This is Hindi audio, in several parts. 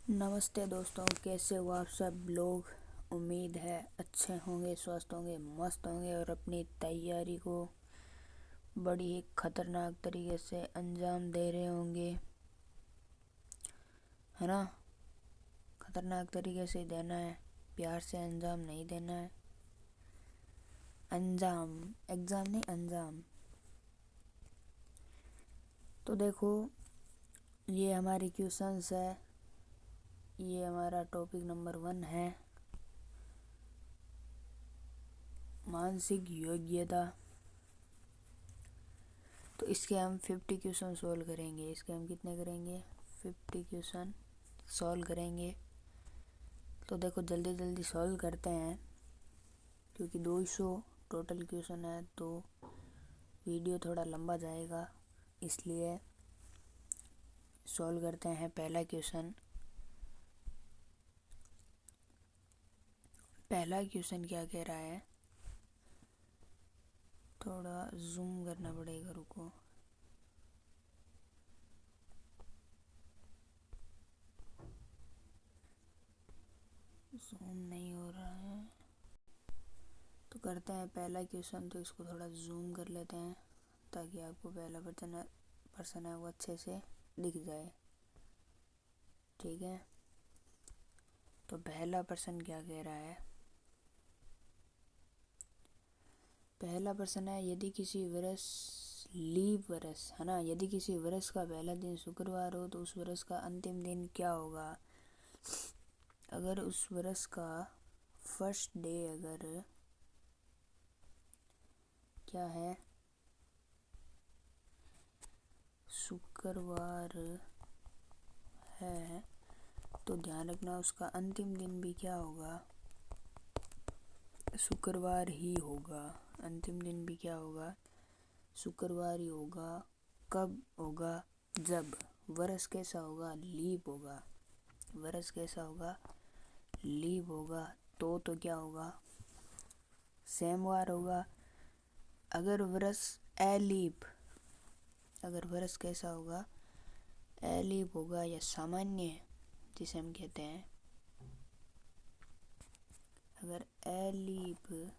नमस्ते दोस्तों, कैसे हो आप सब लोग। उम्मीद है अच्छे होंगे, स्वस्थ होंगे, मस्त होंगे और अपनी तैयारी को बड़ी ही खतरनाक तरीके से अंजाम दे रहे होंगे, है ना। खतरनाक तरीके से देना है, प्यार से अंजाम नहीं देना है। अंजाम, एग्ज़ाम नहीं, अंजाम। तो देखो, ये हमारी क्वेश्चंस है। ये हमारा टॉपिक नंबर 1 है, मानसिक योग्यता। तो इसके हम 50 क्वेश्चन सॉल्व करेंगे। इसके हम कितने करेंगे? 50 क्वेश्चन सॉल्व करेंगे। तो देखो, जल्दी जल्दी सॉल्व करते हैं, क्योंकि 200 टोटल क्वेश्चन है तो वीडियो थोड़ा लंबा जाएगा, इसलिए सॉल्व करते हैं। पहला क्वेश्चन क्या कह रहा है, थोड़ा जूम करना पड़ेगा, रुको। जूम नहीं हो रहा है तो करते हैं पहला क्वेश्चन। तो इसको थोड़ा जूम कर लेते हैं ताकि आपको पहला पर्सन है वो अच्छे से दिख जाए, ठीक है। तो पहला पर्सन क्या कह रहा है? पहला प्रश्न है, यदि किसी वर्ष लीप वर्ष, है ना, यदि किसी वर्ष का पहला दिन शुक्रवार हो तो उस वर्ष का अंतिम दिन क्या होगा? अगर उस वर्ष का फर्स्ट डे अगर क्या है, शुक्रवार है, तो ध्यान रखना उसका अंतिम दिन भी क्या होगा? शुक्रवार ही होगा। अंतिम दिन भी क्या होगा? शुक्रवार ही होगा। कब होगा? जब वर्ष कैसा होगा? लीप होगा। वर्ष कैसा होगा? लीप होगा। तो क्या होगा? सोमवार होगा। अगर वर्ष एलीप, अगर वर्ष कैसा होगा? एलीप होगा या सामान्य, जिसे हम कहते हैं, अगर एलीप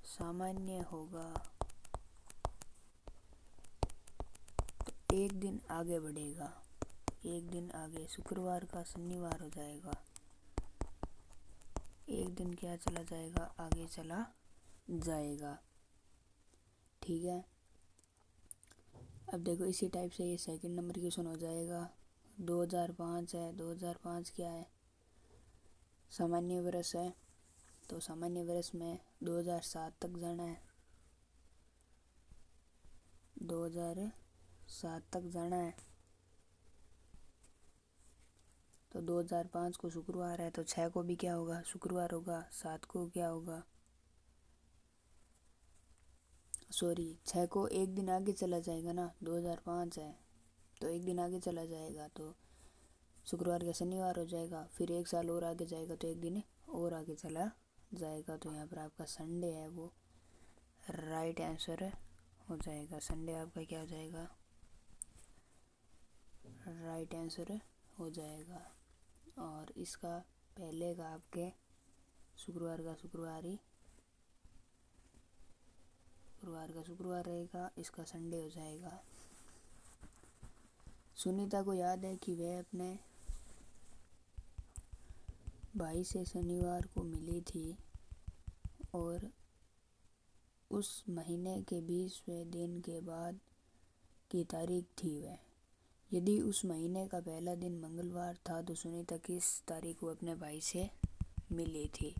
सामान्य होगा तो एक दिन आगे बढ़ेगा। एक दिन आगे, शुक्रवार का शनिवार हो जाएगा। एक दिन क्या चला जाएगा? आगे चला जाएगा, ठीक है। अब देखो, इसी टाइप से ये सेकंड नंबर क्वेश्चन हो जाएगा। 2005 है। 2005 क्या है? सामान्य वर्ष है। तो सामान्य वर्ष में 2007 तक जाना है। 2007 तक जाना है। तो 2005 को शुक्रवार है तो 6 को भी क्या होगा? शुक्रवार होगा। 7 को क्या होगा? सॉरी, 6 को एक दिन आगे चला जाएगा ना। 2005 है तो एक दिन आगे चला जाएगा, तो शुक्रवार का शनिवार हो जाएगा। फिर एक साल और आगे जाएगा तो एक दिन और आगे चला जाएगा। तो यहाँ पर आपका संडे है वो राइट आंसर हो जाएगा। संडे आपका क्या हो जाएगा? राइट आंसर हो जाएगा। और इसका पहले का आपके शुक्रवार का शुक्रवार रहेगा। इसका संडे हो जाएगा। सुनीता को याद है कि वह अपने भाई से शनिवार को मिली थी और उस महीने के 20वें दिन के बाद की तारीख थी वह। यदि उस महीने का पहला दिन मंगलवार था तो सुनीता किस तारीख को अपने भाई से मिली थी?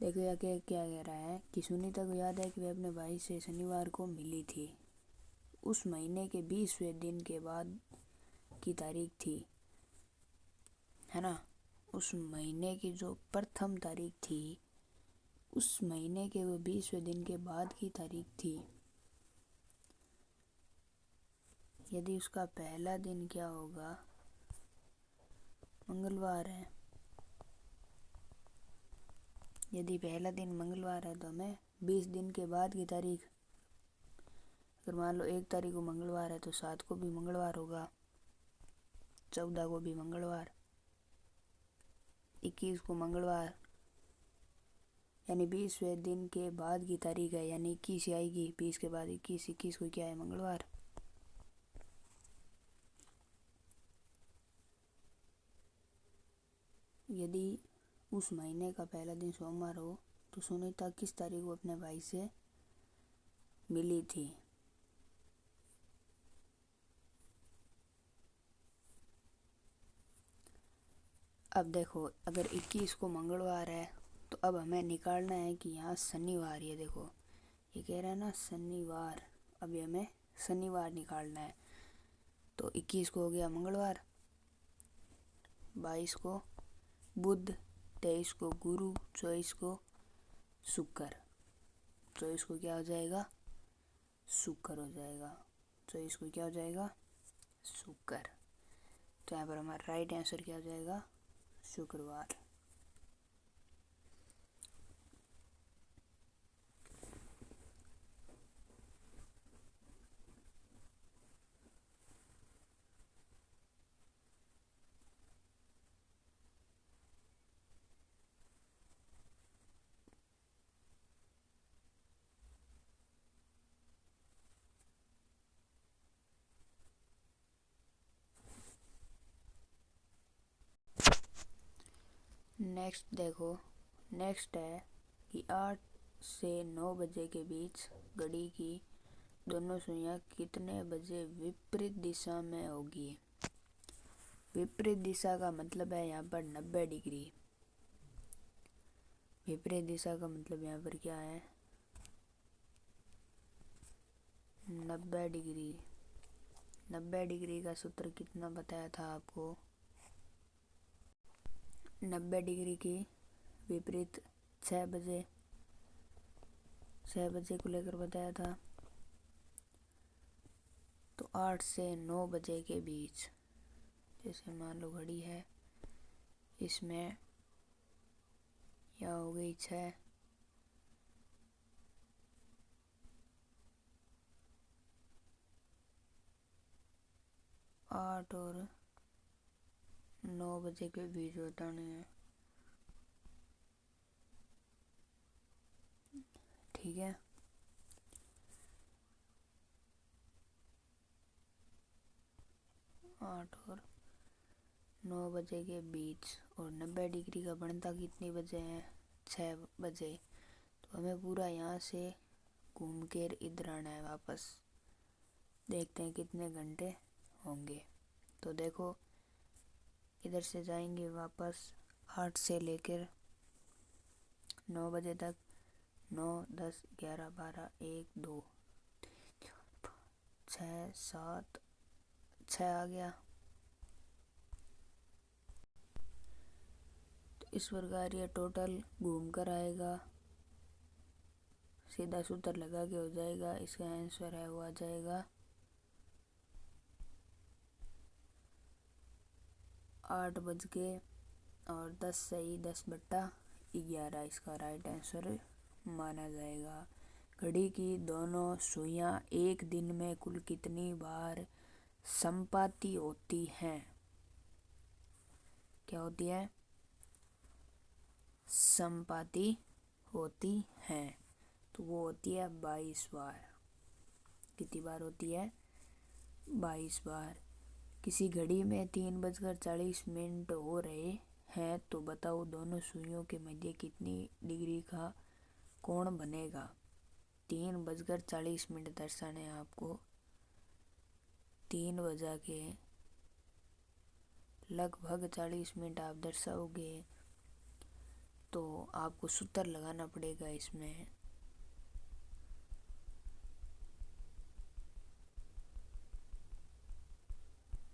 देखो, यह क्या कह रहा है कि सुनीता को याद है कि वह अपने भाई से शनिवार को मिली थी। उस महीने के 20वें दिन के बाद की तारीख थी, है ना। उस महीने की जो प्रथम तारीख थी, उस महीने के वो 20वें दिन के बाद की तारीख थी। यदि उसका पहला दिन क्या होगा? मंगलवार है। यदि पहला दिन मंगलवार है तो हमें 20 दिन के बाद की तारीख अगर मान लो 1 तारीख को मंगलवार है तो 7 को भी मंगलवार होगा, 14 को भी मंगलवार, 21 को मंगलवार, यानी 20वें दिन के बाद की तारीख है, यानी 21 ही आएगी। 20 के बाद 21, 21 को क्या है मंगलवार। यदि उस महीने का पहला दिन सोमवार हो तो सुनीता किस तारीख को अपने भाई से मिली थी। अब देखो, अगर 21 को मंगलवार है तो अब हमें निकालना है कि यहाँ शनिवार, ये देखो ये कह रहा है ना शनिवार, अभी हमें शनिवार निकालना है। तो 21 को हो गया मंगलवार, 22 को बुध, 23 को गुरु, 24 को शुक्र। 24 को क्या हो जाएगा, शुक्र हो जाएगा। 24 को क्या हो जाएगा, शुक्र। तो यहाँ पर हमारा राइट आंसर क्या हो जाएगा, शुक्रवार। नेक्स्ट देखो, नेक्स्ट है कि 8 से 9 बजे के बीच घड़ी की दोनों सुइयां कितने बजे विपरीत दिशा में होगी। विपरीत दिशा का मतलब है यहाँ पर 90 डिग्री। विपरीत दिशा का मतलब यहाँ पर क्या है, 90 डिग्री। 90 डिग्री का सूत्र कितना बताया था आपको, 90 डिग्री की विपरीत 6 बजे, 6 बजे को लेकर बताया था। तो 8 से 9 बजे के बीच, जैसे मान लो घड़ी है, इसमें यह हो गई 6, 8 और 9 बजे के बीच बताने हैं, ठीक है। 8 और 9 बजे के बीच, और 90 डिग्री का बनता कितनी बजे है, 6 बजे। तो हमें पूरा यहाँ से घूम कर इधर आना है वापस, देखते हैं कितने घंटे होंगे। तो देखो इधर से जाएंगे वापस 8 से लेकर 9 बजे तक, 9, 10, 11, 12, 1, 2, 6, 7, 6 आ गया। तो इस प्रकार ये टोटल घूम कर आएगा, सीधा सूत्र लगा के हो जाएगा। इसका आंसर है वो आ जाएगा 8 बज के 10 सही 10/11। इसका राइट आंसर माना जाएगा। घड़ी की दोनों सुइयां एक दिन में कुल कितनी बार संपाती होती हैं। क्या होती है, संपाती होती हैं। तो वो होती है 22 बार। कितनी बार होती है, 22 बार। किसी घड़ी में 3:40 हो रहे हैं तो बताओ दोनों सुइयों के मध्य कितनी डिग्री का कोण बनेगा। 3:40 दर्शाने आपको, 3 बजा के लगभग 40 मिनट आप दर्शाओगे तो आपको सूत्र लगाना पड़ेगा। इसमें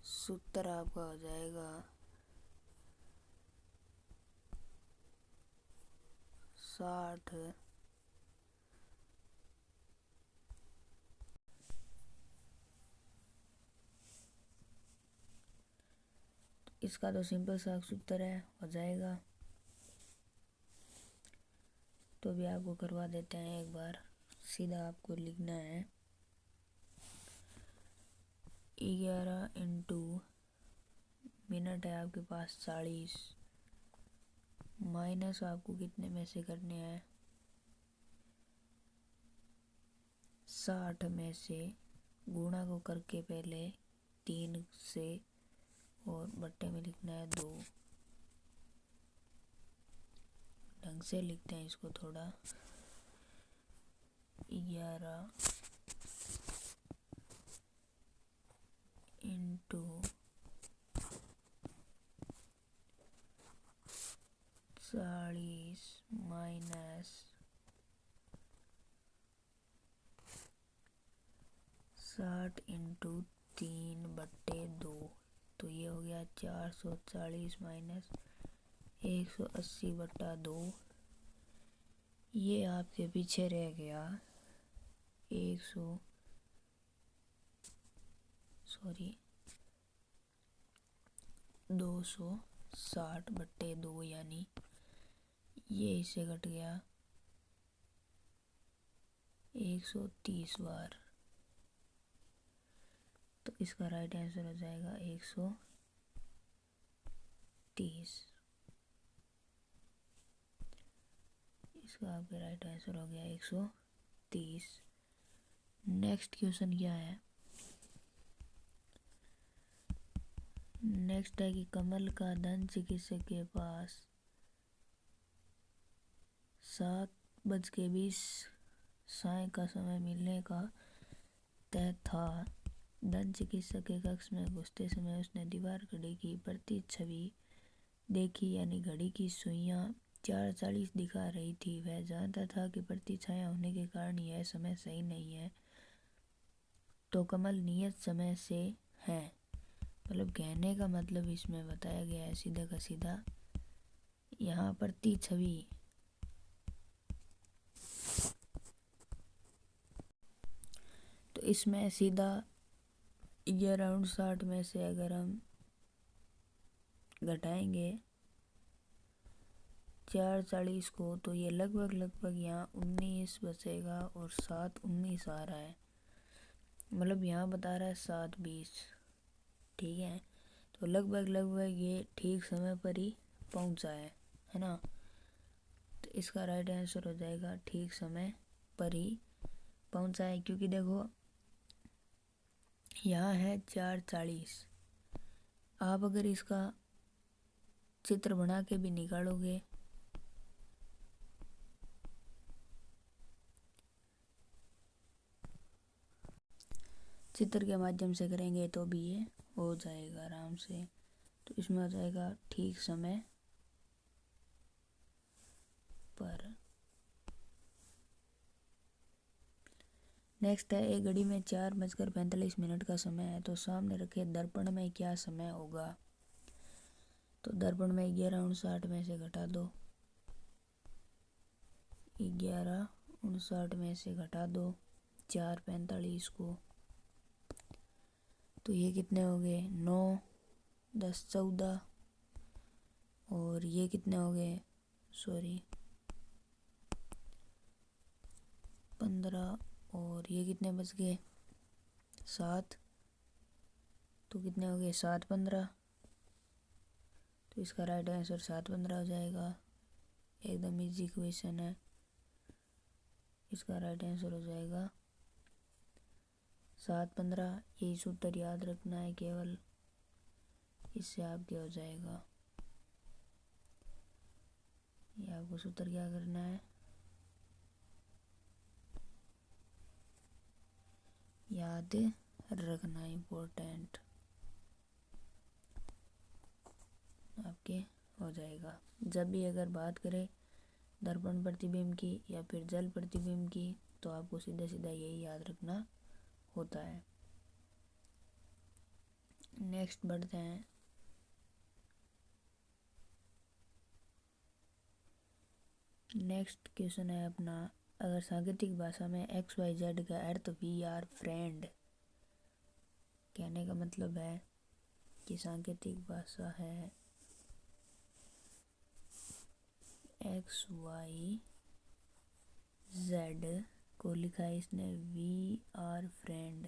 सूत्र आपका हो जाएगा 60। इसका तो सिंपल सा सूत्र है, हो जाएगा। तो भी आपको करवा देते हैं एक बार, सीधा आपको लिखना है 11 इंटू मिनट है आपके पास 40, माइनस आपको कितने में से करने हैं 60 में से, गुणा को करके पहले 3 से और बट्टे में लिखना है 2। ढंग से लिखते हैं इसको थोड़ा। 11 इंटू 40 माइनस 60 इंटू 3/2, तो ये हो गया 440 माइनस 180/2। ये आपके पीछे रह गया 260/2, यानी ये इससे घट गया 130 बार। तो इसका राइट आंसर हो जाएगा 130। इसका आपका राइट आंसर हो गया 130। नेक्स्ट क्वेश्चन क्या है? नेक्स्ट है कि कमल का दंत चिकित्सक के पास 7:20 साय का समय मिलने का तय था। दंत चिकित्सक के कक्ष में घुसते समय उसने दीवार घड़ी की प्रतिछवि देखी, यानी घड़ी की सुइयां 4:40 दिखा रही थी। वह जानता था कि प्रतिछाया होने के कारण यह समय सही नहीं है, तो कमल नियत समय से है। मतलब कहने का मतलब इसमें बताया गया है सीधा का सीधा, यहाँ प्रतिछवि तो इसमें सीधा 11:60 में से अगर हम घटाएंगे 4:40 को, तो ये लगभग यहाँ 19 बचेगा और 7:19 आ रहा है। मतलब यहाँ बता रहा है 7:20, ठीक है। तो लगभग ये ठीक समय पर ही पहुँचा है ना। तो इसका राइट आंसर हो जाएगा ठीक समय पर ही पहुँचा है, क्योंकि देखो यहाँ है 4:40। आप अगर इसका चित्र बना के भी निकालोगे चित्र के माध्यम से करेंगे तो भी ये हो जाएगा आराम से। तो इसमें हो जाएगा ठीक समय पर। नेक्स्ट है, एक घड़ी में 4:45 का समय है, तो सामने रखे दर्पण में क्या समय होगा? तो दर्पण में 11:59 में से घटा दो, 11:59 में से घटा दो 4:45 को, तो ये कितने हो गए 9, 10, 14, और ये कितने हो गए 15, और ये कितने बच गए 7, तो कितने हो गए 7:15। तो इसका राइट आंसर 7:15 हो जाएगा। एकदम इजी क्वेश्चन है। इसका राइट आंसर हो जाएगा 7:15। यही सूत्र याद रखना है केवल, इससे आपके हो जाएगा। ये आपको सूत्र क्या करना है, याद रखना, इम्पोर्टेंट, आपके हो जाएगा। जब भी अगर बात करें दर्पण प्रतिबिंब की या फिर जल प्रतिबिंब की, तो आपको सीधा सीधा यही याद रखना होता है। नेक्स्ट बढ़ते हैं। नेक्स्ट क्वेश्चन है अपना, अगर सांकेतिक भाषा में XYZ का अर्थ वी आर फ्रेंड, कहने का मतलब है कि सांकेतिक भाषा है XYZ को लिखा है इसने वी आर फ्रेंड,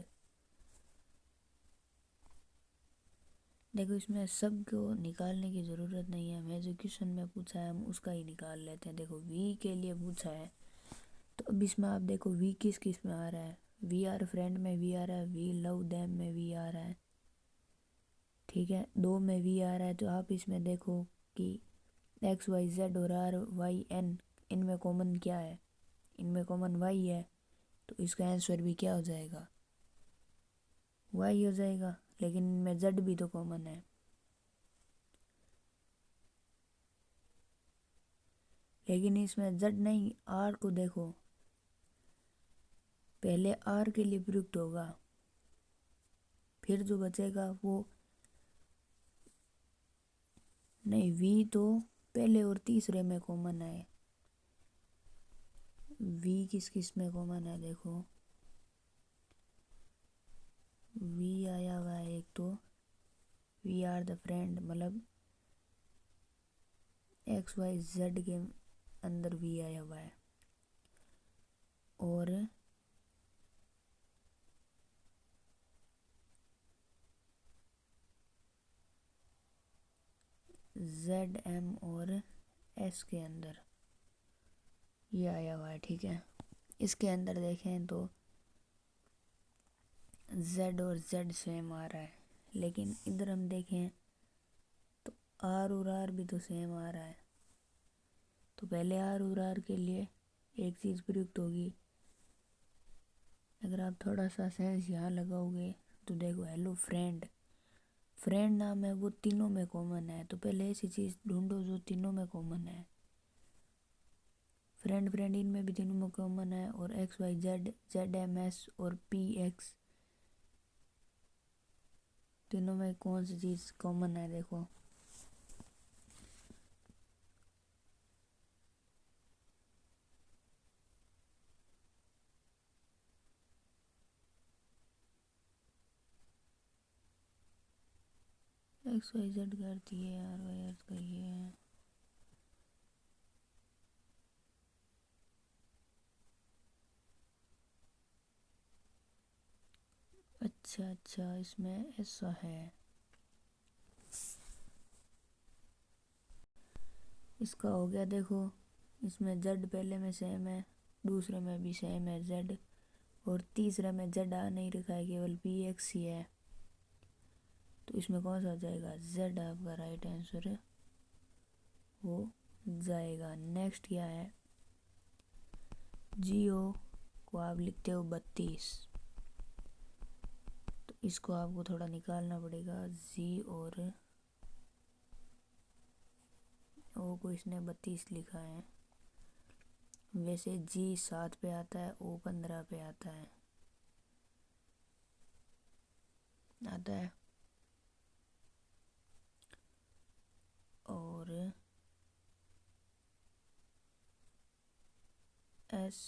देखो इसमें सब को निकालने की ज़रूरत नहीं है, हमें जो क्वेश्चन में पूछा है हम उसका ही निकाल लेते हैं। देखो वी के लिए पूछा है, तो अब इसमें आप देखो वी किस किस में आ रहा है। वी आर फ्रेंड में वी आ रहा है, वी लव देम में वी आ रहा है, ठीक है। दो में वी आ रहा है, तो आप इसमें देखो कि एक्स वाई जेड और आर वाई एन, इनमें कॉमन क्या है, इनमें कॉमन वाई है, तो इसका आंसर भी क्या हो जाएगा, वाई हो जाएगा। लेकिन इनमें जेड भी तो कॉमन है, लेकिन इसमें जेड नहीं, आर को देखो, पहले आर के लिए प्रयुक्त होगा, फिर जो बचेगा वो नहीं, वी तो पहले और तीसरे में कॉमन है। वी किस किस में कॉमन है, देखो वी आया हुआ है एक, तो वी आर द फ्रेंड, मतलब एक्स वाई जेड के अंदर वी आया हुआ है, और जेड एम और एस के अंदर ये आया हुआ है, ठीक है। इसके अंदर देखें तो जेड और जेड सेम आ रहा है, लेकिन इधर हम देखें तो आर और आर भी तो सेम आ रहा है। तो पहले आर और आर के लिए एक चीज़ प्रयुक्त होगी। अगर आप थोड़ा सा सेंस यहाँ लगाओगे तो देखो हेलो फ्रेंड, फ्रेंड नाम है वो तीनों में कॉमन है, तो पहले ऐसी चीज़ ढूंढो जो तीनों में कॉमन है। फ्रेंड फ्रेंड इनमें भी तीनों में कॉमन है, और X Y Z, Z M S और पी एक्स, तीनों में कौन सी चीज़ कॉमन है, देखो एक्स वाई जेड का अर्थ ये है, आर वाई अर्थ का ये है। अच्छा अच्छा, इसमें ऐसा है। इसका हो गया, देखो इसमें जेड पहले में सेम है, दूसरे में भी सेम है जेड, और तीसरे में जेड आ नहीं रखा है, केवल पी एक्स ही है। तो इसमें कौन सा हो जाएगा, जेड आपका राइट आंसर हो जाएगा। नेक्स्ट क्या है, जियो को आप लिखते हो 32, तो इसको आपको थोड़ा निकालना पड़ेगा। जी और ओ को इसने 32 लिखा है, वैसे जी 7 पे आता है, ओ 15 पे आता है, आता है। और एस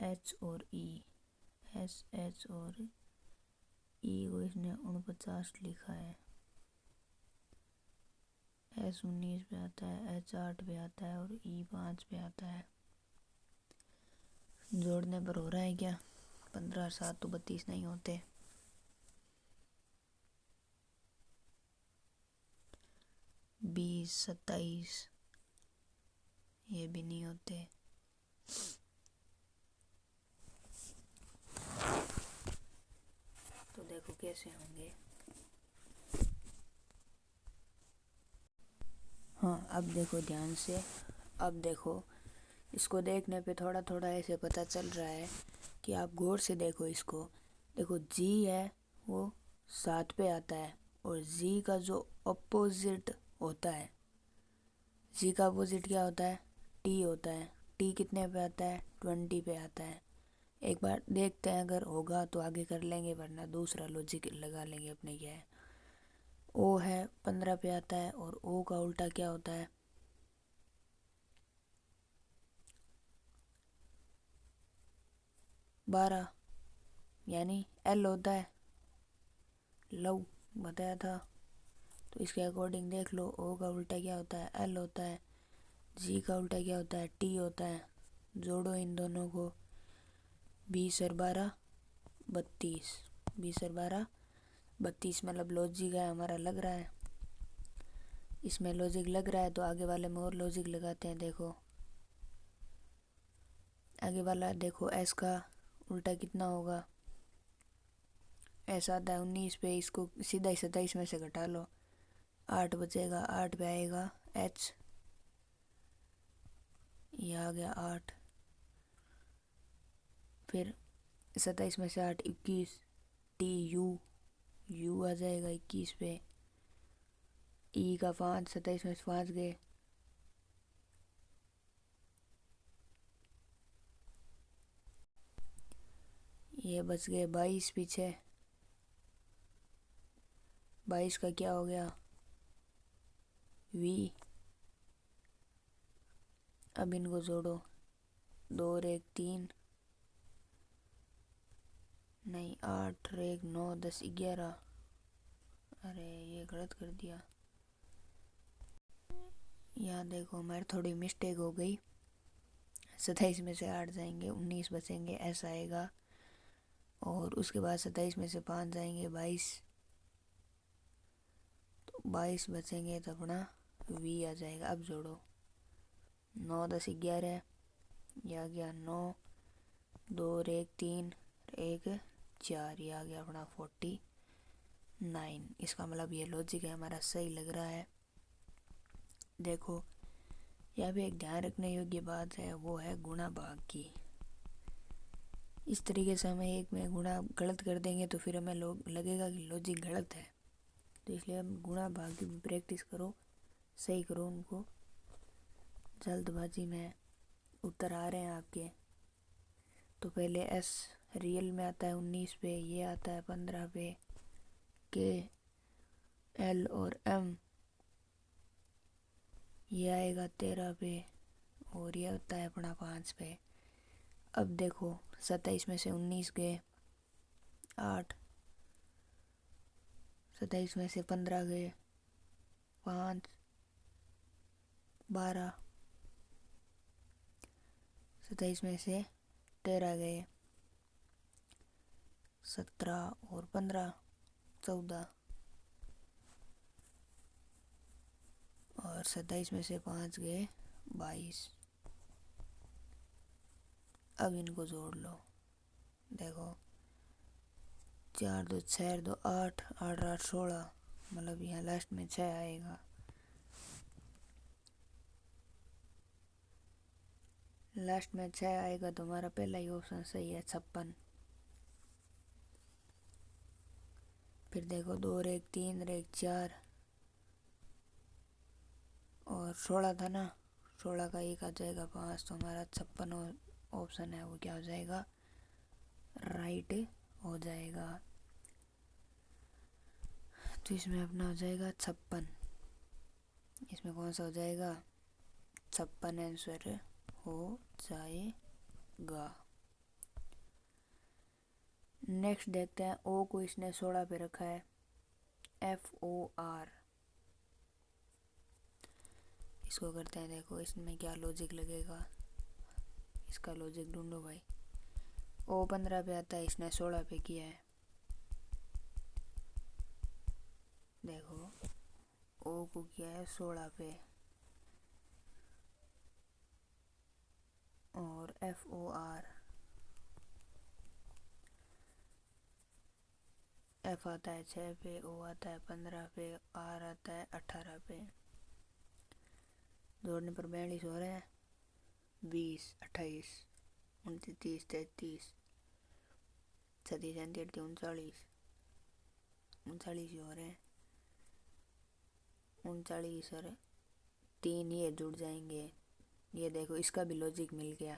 एच और ई, एस एच और ई को इसने 49 लिखा है, एस 19 पे आता है, एच 8 पे आता है, और ई 5 पे आता है। जोड़ने पर हो रहा है क्या, 15 7 तो 32 नहीं होते। बीस 27 ये भी नहीं होते। तो देखो कैसे होंगे। हाँ अब देखो ध्यान से, अब देखो इसको देखने पे थोड़ा थोड़ा ऐसे पता चल रहा है कि आप गौर से देखो इसको। देखो जी है वो 7 पे आता है, और जी का जो अपोजिट होता है, जी का अपोजिट क्या होता है, टी होता है। टी कितने पे आता है, 20 पे आता है। एक बार देखते हैं, अगर होगा तो आगे कर लेंगे, वरना दूसरा लॉजिक लगा लेंगे अपने। क्या है, ओ है 15 पे आता है, और ओ का उल्टा क्या होता है, 12, यानी एल होता है, लव बताया था। तो इसके अकॉर्डिंग देख लो, ओ का उल्टा क्या होता है, एल होता है। जी का उल्टा क्या होता है, टी होता है। जोड़ो इन दोनों को, 20 और 12 32, 20 और 12 32 मतलब लॉजिक है हमारा लग रहा है, इसमें लॉजिक लग रहा है तो आगे वाले में और लॉजिक लगाते हैं। देखो आगे वाला देखो, एस का उल्टा कितना होगा, एस आता है 19 पे, इसको सीधा ही 27 में से घटा लो, 8 बचेगा, 8 पे आएगा एच, ये आ गया 8, फिर 27 में से 8 21, टी यू आ जाएगा 21 पे, ई का 5, 27 में से 5 गए, ये बच गए 22 पीछे, 22 का क्या हो गया वी, अब इनको जोड़ो, 2 और 1 3, नहीं 8 और 1 9 10 11, अरे ये गलत कर दिया, यहाँ देखो हमारी थोड़ी मिस्टेक हो गई, 27 में से 8 जाएंगे 19 बचेंगे, ऐसा आएगा, और उसके बाद 27 में से 5 जाएंगे 22, तो 22 बचेंगे तो अपना वी आ जाएगा। अब जोड़ो, 9 10 11, यह आ गया 9, 2 और 1 3, 1 4, ये आ गया अपना 49। इसका मतलब ये लॉजिक है हमारा सही लग रहा है। देखो यह भी एक ध्यान रखने योग्य बात है, वो है गुणा भाग की। इस तरीके से हमें एक में गुणा गलत कर देंगे तो फिर हमें लगेगा कि लॉजिक गलत है, तो इसलिए हम गुणा भाग की भी प्रैक्टिस करो, सही करो उनको। जल्दबाजी में उत्तर आ रहे हैं आपके, तो पहले एस रियल में आता है 19 पे, ये आता है 15 पे, के एल और एम ये आएगा 13 पे, और ये होता है अपना 5 पे। अब देखो 27 में से 19 गए 8, 27 में से 15 गए 5 12, 27 में से 13 गए 17 और 15 14, और 27 में से 5 गए 22। अब इनको जोड़ लो, देखो 4 2 6 2 8, 8 8 16, मतलब यहाँ लास्ट में 6 आएगा, लास्ट में 6 आएगा तो हमारा पहला ही ऑप्शन सही है 56। फिर देखो 2 और 1 3 और 1 4, और 16 था ना, 16 का 1 आ जाएगा 5, तो हमारा 56 ऑप्शन है वो क्या हो जाएगा, राइट हो जाएगा। तो इसमें अपना हो जाएगा 56, इसमें कौन सा हो जाएगा 56 आंसर हो जाएगा। नेक्स्ट देखते हैं, ओ को इसने 16 पे रखा है, FOR, इसको करते हैं। देखो इसमें क्या लॉजिक लगेगा, इसका लॉजिक ढूंढो भाई। ओ 15 पे आता है, इसने 16 पे किया है, देखो ओ को किया है 16 पे, और FOR, F आता है 6 पे, O आता है 15 पे, R आता है 18 पे, जोड़ने पर 42 हो रहे हैं, 20 28 29 30 33 37 38 39 39 हो रहे हैं, 39 और 3 ये जुड़ जाएंगे। ये देखो इसका भी लॉजिक मिल गया,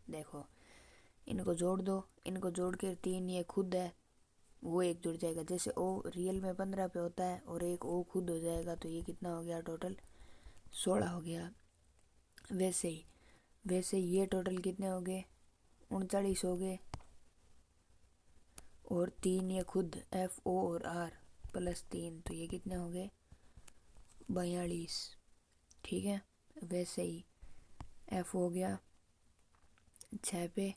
देखो इनको जोड़ दो, इनको जोड़ कर 3 ये खुद है वो एक जुड़ जाएगा, जैसे ओ रियल में 15 पे होता है और एक ओ खुद हो जाएगा, तो ये कितना हो गया टोटल 16 हो गया। वैसे ही ये टोटल कितने हो गए 39 हो गए, और 3 ये खुद FO और R प्लस 3, तो ये कितने हो गए 42। ठीक है, वैसे ही F हो गया 6 पे,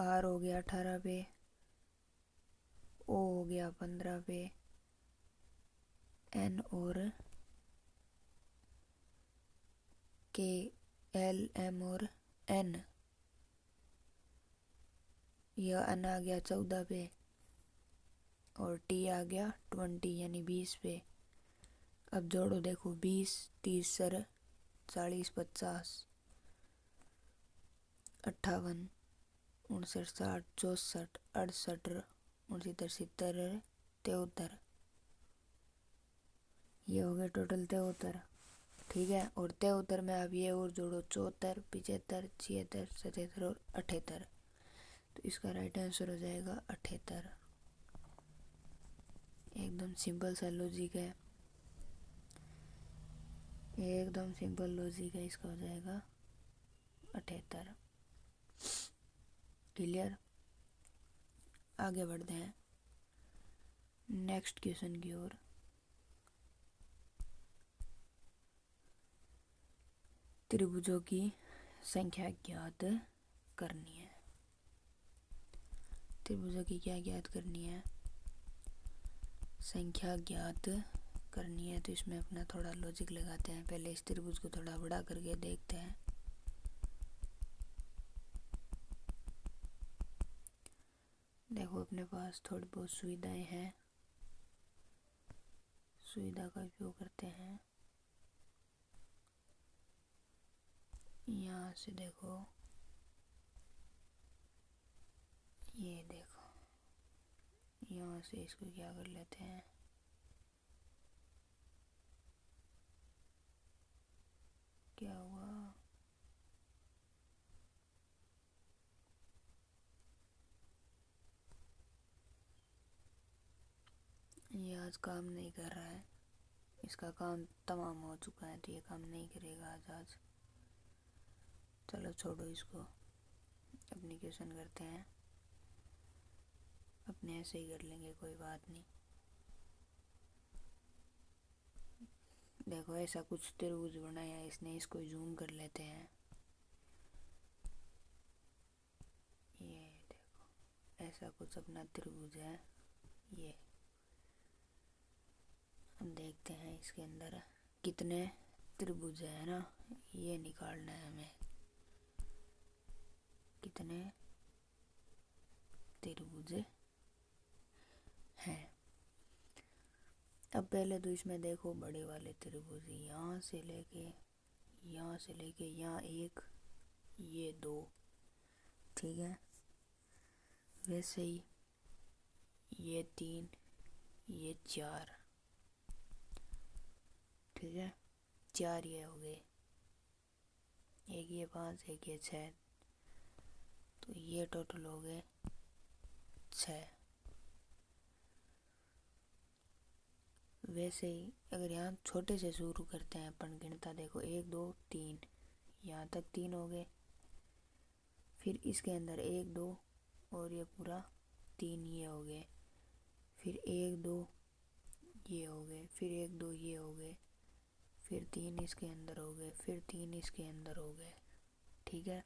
R हो गया 18 पे, गया 15 पे N और K, L, M और N। यह N आ गया 14 पे और T आ गया 20 यानी 20 पे। अब जोड़ो देखो 20, 30 सर 40, 50, 58, 59, 60, 64, 68, 69, 70, 73। ये हो गए टोटल 73। ठीक है, और 73 में अब ये और जोड़ो 74, 75, 76, 77 और 78। तो इसका राइट आंसर हो जाएगा 78। एकदम सिंपल सा लॉजिक है, एकदम सिंपल लॉजिक है। इसका हो जाएगा 78। क्लियर। आगे बढ़ते हैं नेक्स्ट क्वेश्चन की ओर। त्रिभुजों की संख्या ज्ञात करनी है। त्रिभुजों की क्या ज्ञात करनी है? संख्या ज्ञात करनी है। तो इसमें अपना थोड़ा लॉजिक लगाते हैं। पहले इस त्रिभुज को थोड़ा बड़ा करके देखते हैं। देखो अपने पास थोड़ी बहुत सुविधाएं हैं, सुविधा का उपयोग करते हैं। यहाँ से देखो, ये देखो, यहाँ से इसको क्या कर लेते हैं, क्या हुआ, ये आज काम नहीं कर रहा है। इसका काम तमाम हो चुका है तो ये काम नहीं करेगा आज। चलो छोड़ो इसको, अपनी क्वेश्चन करते हैं। अपने ऐसे ही कर लेंगे, कोई बात नहीं। देखो ऐसा कुछ त्रिभुज बनाया है इसने, इसको जूम कर लेते हैं। ये देखो ऐसा कुछ अपना त्रिभुज है ये। हम देखते हैं इसके अंदर कितने त्रिभुज है ना, ये निकालना है हमें। कितने त्रिभुज हैं। अब पहले तो इसमें देखो बड़े वाले त्रिभुज, यहाँ से लेके यहाँ एक, ये 2। ठीक है, वैसे ही ये 3, ये 4। ठीक है, 4 ये हो गए, एक ये 5, एक ये 6। तो ये टोटल हो गए 6। वैसे ही अगर यहाँ छोटे से शुरू करते हैं अपन गिनता, देखो 1, 2, 3, यहाँ तक 3 हो गए। फिर इसके अंदर 1, 2 और ये पूरा 3 ये हो गए। फिर 1, 2 ये हो गए, फिर 1, 2 ये हो गए, फिर 3 इसके अंदर हो गए, फिर 3 इसके अंदर हो गए। ठीक है,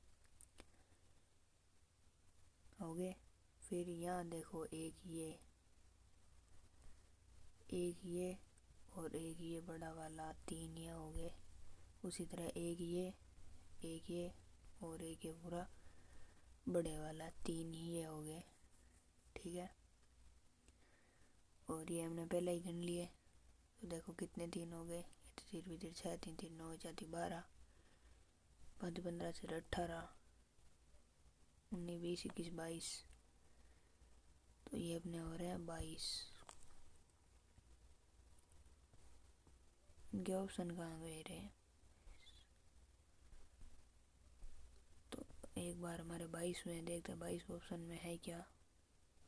हो गए। फिर यहाँ देखो एक ये और एक ये बड़ा वाला, 3 ये हो गए। उसी तरह एक ये और एक ये पूरा बड़े वाला, 3 ये हो गए। ठीक है, और ये हमने पहले ही गिन लिए। तो देखो कितने 3 हो गए, 6, 3, 3, 9, 4, 12, 5, 15, 16, 18, 19, 20, 21, 22। तो ये अपने हो रहे हैं 22। इनके ऑप्शन कहाँ गए रहे? तो एक बार हमारे 22 में देखते हैं 22 ऑप्शन में है क्या।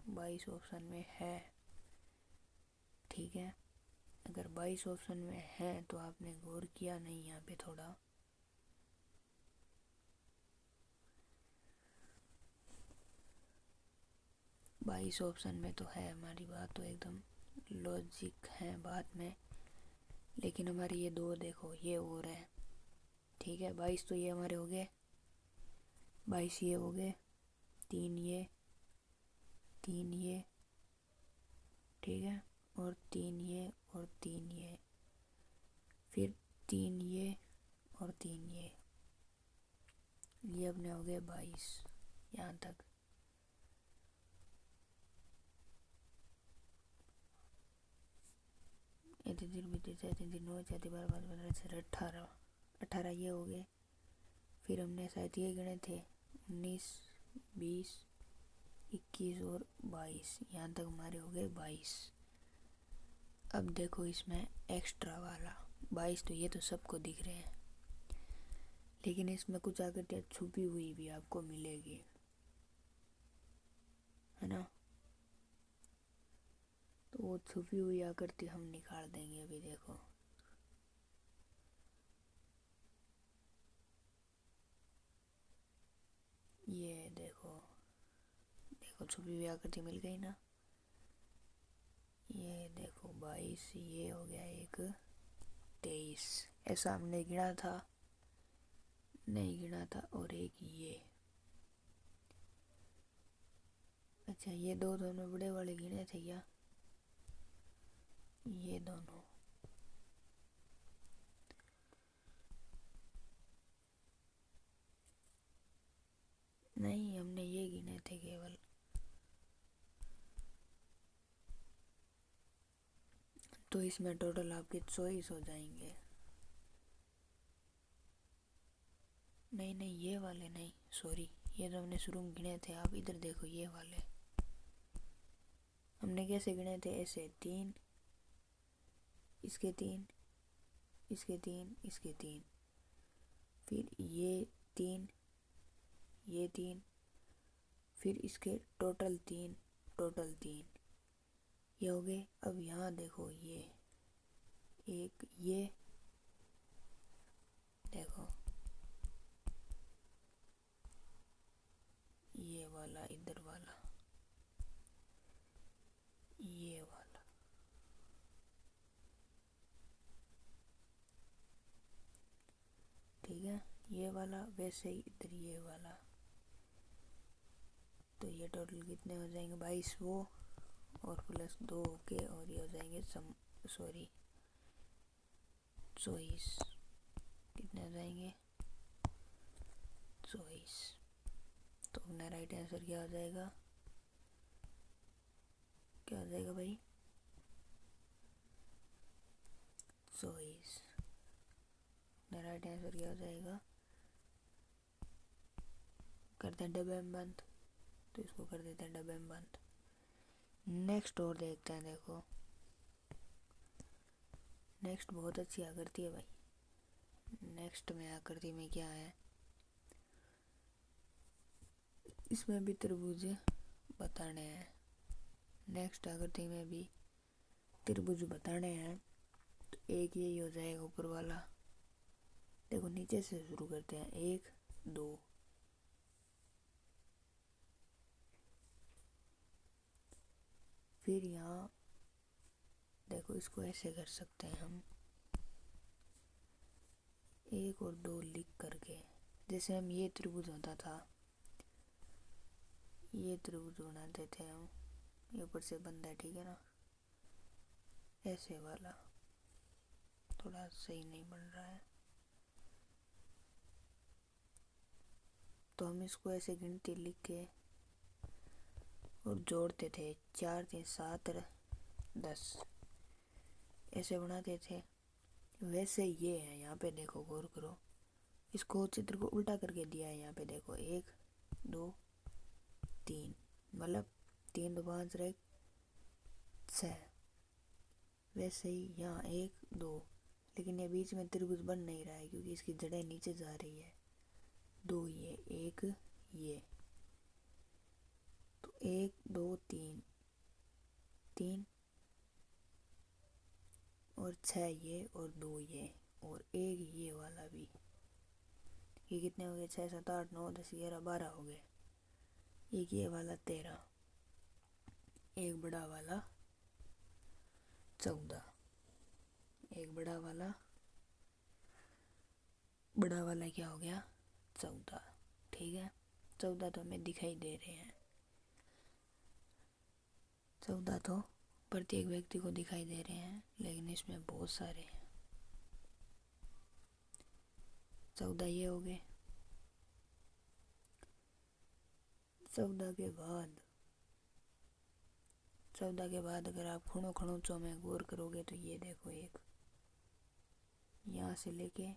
22 ऑप्शन में है। ठीक है, अगर 22 ऑप्शन में है तो आपने गौर किया नहीं यहाँ पे थोड़ा। बाईस ऑप्शन में तो है, हमारी बात तो एकदम लॉजिक है बात में। लेकिन हमारी ये 2 देखो ये और है। ठीक है, 22 तो ये हमारे हो गए, 22 ये हो गए, 3 ये, 3 ये। ठीक है, और 3 ये और 3 ये, फिर 3 ये और 3 ये अपने हो गए 22 यहाँ तक। ये 3 3 32 3 3 9 4 12 15 16 18 18 ये हो गए। फिर हमने शायद ये गिने थे 19 20 21 और 22, यहाँ तक हमारे हो गए 22। अब देखो इसमें एक्स्ट्रा वाला 22, तो ये तो सबको दिख रहे हैं, लेकिन इसमें कुछ आकृतियाँ छुपी हुई भी आपको मिलेगी, है ना। तो वो छुपी हुई आकृति हम निकाल देंगे अभी। देखो ये देखो देखो छुपी हुई आकृति मिल गई ना। ये देखो 22, ये हो गया एक 23, ऐसा हमने गिना था, नहीं गिना था, और एक ये। अच्छा ये दो दोनों बड़े वाले गिने थे क्या? ये दोनों नहीं, हमने ये गिने थे केवल। तो इसमें टोटल आपके 24 हो जाएंगे। नहीं नहीं ये वाले नहीं, सॉरी, ये तो हमने शुरू में गिने थे। आप इधर देखो, ये वाले हमने कैसे गिने थे, ऐसे 3 इसके 3 इसके 3 इसके 3, फिर ये 3 ये 3, फिर इसके टोटल 3 ये हो गए। अब यहाँ देखो ये एक, ये देखो ये वाला, इधर वाला, ये वाला, ठीक है, ये वाला, वैसे ही इधर ये वाला। तो ये टोटल कितने हो जाएंगे, 22 वो और प्लस 2 के, और ये हो जाएंगे 24। कितने हो जाएंगे, 24। तो अपना राइट आंसर क्या हो जाएगा, क्या हो जाएगा भाई, 24। अपना राइट आंसर क्या हो जाएगा। करते हैं डब्बे में बंद, तो इसको कर देते हैं डब्बे में बंद। नेक्स्ट और देखते हैं। देखो नेक्स्ट बहुत अच्छी आकृति है भाई। नेक्स्ट में आकृति में क्या है, इसमें भी त्रिभुज बताने हैं। नेक्स्ट आकृति में भी त्रिभुज बताने हैं। तो एक यही हो जाएगा ऊपर वाला। देखो नीचे से शुरू करते हैं, 1 2, फिर यहाँ देखो इसको ऐसे कर सकते हैं हम, 1 और 2 लिख करके, जैसे हम ये त्रिभुज होता था, ये त्रिभुज बनाते थे हम, ये ऊपर से बंद है, ठीक है ना, ऐसे वाला। थोड़ा सही नहीं बन रहा है, तो हम इसको ऐसे गिनती लिख के और जोड़ते थे, 4 3 7 10, ऐसे बनाते थे। वैसे ये है, यहाँ पे देखो गौर करो, इसको चित्र को उल्टा करके दिया है। यहाँ पे देखो 1 2 3, मतलब 3 2 5 रहे 6। वैसे ही यहाँ 1 2, लेकिन ये बीच में त्रिभुज बन नहीं रहा है क्योंकि इसकी जड़ें नीचे जा रही है। 2 ये 1 ये, तो 1 2 3 3 और 6 ये और 2 ये और 1 ये वाला भी। ये कितने हो गए, 6 7 8 9 10 11 12 हो गए। एक ये वाला 13, एक बड़ा वाला 14, एक बड़ा वाला क्या हो गया, 14। ठीक है, 14 तो हमें दिखाई दे रहे हैं, 14 तो प्रत्येक व्यक्ति को दिखाई दे रहे हैं, लेकिन इसमें बहुत सारे हैं। 14 ये हो गए। 14 के बाद अगर आप खुणों खणोचों में गौर करोगे तो ये देखो, एक यहाँ से लेके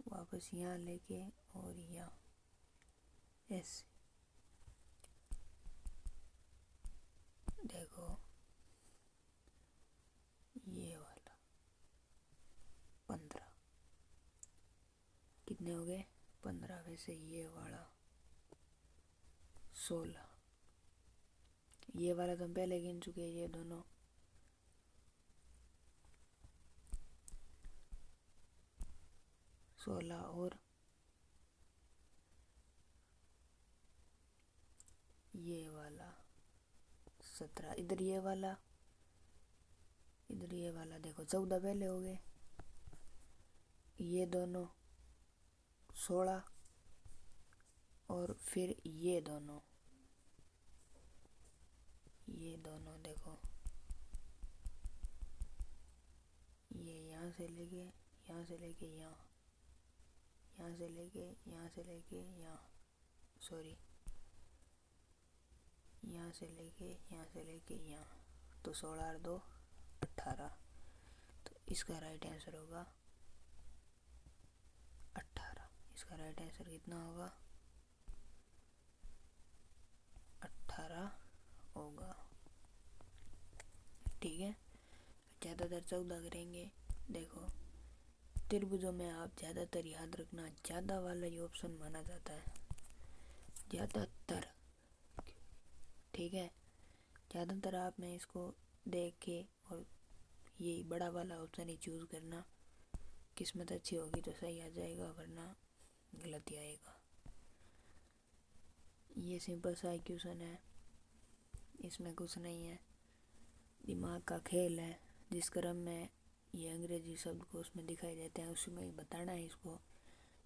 वापस यहाँ लेके और यहाँ ऐसे देखो, ये वाला 15 कितने हो गए? 15। वैसे ये वाला 16। ये वाला तो हम पहले गिन चुके हैं, ये दोनों 16 और ये वाला 17। इधर ये वाला देखो 14 पहले हो गए। ये दोनों 16 और फिर ये दोनों देखो, ये यहाँ से लेके यहाँ से लेके यहाँ से लेके यहाँ से लेके यहाँ, सॉरी, यहाँ से लेके यहाँ से लेके यहाँ, तो 16 और 2 18। तो इसका राइट आंसर होगा 18। इसका राइट आंसर कितना होगा? 18 होगा। ठीक है, ज़्यादातर 14 करेंगे। देखो त्रिभुजों में आप ज़्यादातर याद रखना, ज़्यादा वाला ये ऑप्शन माना जाता है, ज़्यादातर। ठीक है, ज़्यादातर आपने इसको देख के और ये बड़ा वाला ऑप्शन ही चूज़ करना। किस्मत अच्छी होगी तो सही आ जाएगा, वरना गलत ही आएगा। ये सिंपल सा क्वेश्चन है, इसमें कुछ नहीं है, दिमाग का खेल है। जिस क्रम में ये अंग्रेजी शब्द को उसमें दिखाई देते हैं उसी में ही बताना है इसको।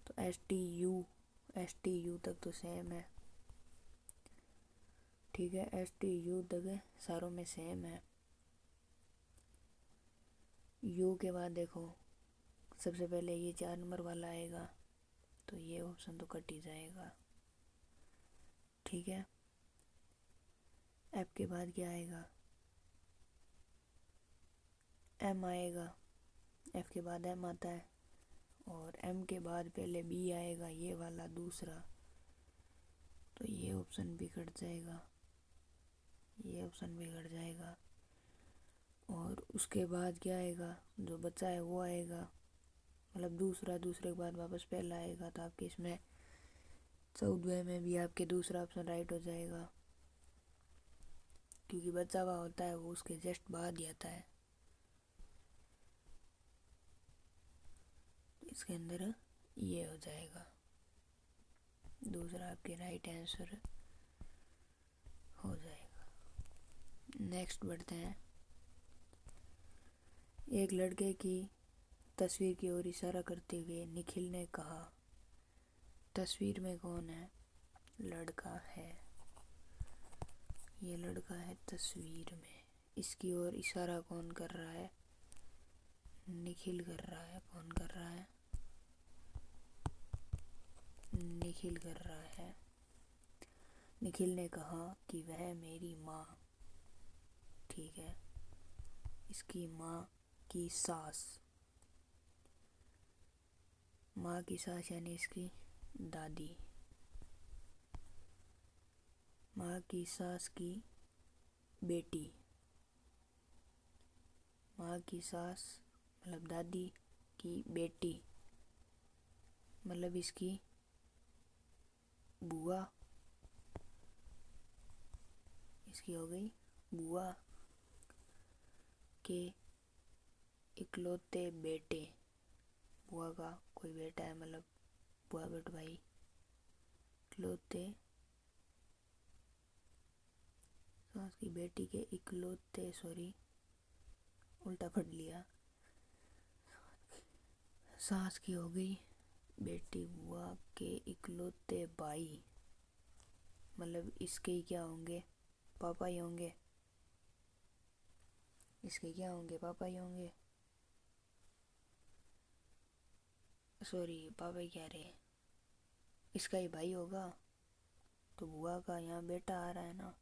तो STU तक तो सेम है। ठीक है, STU तक सारों में सेम है। यू के बाद देखो सबसे पहले ये 4 नंबर वाला आएगा, तो ये ऑप्शन तो कट ही जाएगा। ठीक है, एफ के बाद क्या आएगा? एम आएगा। एफ के बाद एम आता है, और एम के बाद पहले बी आएगा, ये वाला दूसरा, तो ये ऑप्शन भी कट जाएगा, ये ऑप्शन भी कट जाएगा। और उसके बाद क्या आएगा? जो बचा है वो आएगा, मतलब दूसरे के बाद वापस पहला आएगा, तो आपके इसमें 14 में भी आपके दूसरा ऑप्शन राइट हो जाएगा, क्योंकि बचा हुआ होता है वो उसके जस्ट बाद ही आता है। इसके अंदर ये हो जाएगा, दूसरा आपके राइट आंसर हो जाएगा। नेक्स्ट बढ़ते हैं। एक लड़के की तस्वीर की ओर इशारा करते हुए निखिल ने कहा, तस्वीर में कौन है? लड़का है। ये लड़का है तस्वीर में, इसकी ओर इशारा कौन कर रहा है? निखिल कर रहा है। कौन कर रहा है? निखिल कर रहा है। निखिल ने कहा कि वह मेरी माँ, ठीक है, इसकी माँ की सास, माँ की सास यानी इसकी दादी, माँ की सास की बेटी, माँ की सास मतलब दादी की बेटी, मतलब इसकी बुआ, इसकी हो गई बुआ के इकलौते बेटे, बुआ का कोई बेटा है, मतलब बुआ बेट भाई, इकलौते, सास की बेटी के इकलौते, सॉरी उल्टा पढ़ लिया, सास की हो गई बेटी, बुआ के इकलौते भाई, मतलब इसके ही क्या होंगे? पापा ही होंगे। इसके क्या होंगे? पापा ही होंगे। सॉरी, पापा ही कह रहे, इसका ही भाई होगा। तो बुआ का यहाँ बेटा आ रहा है ना।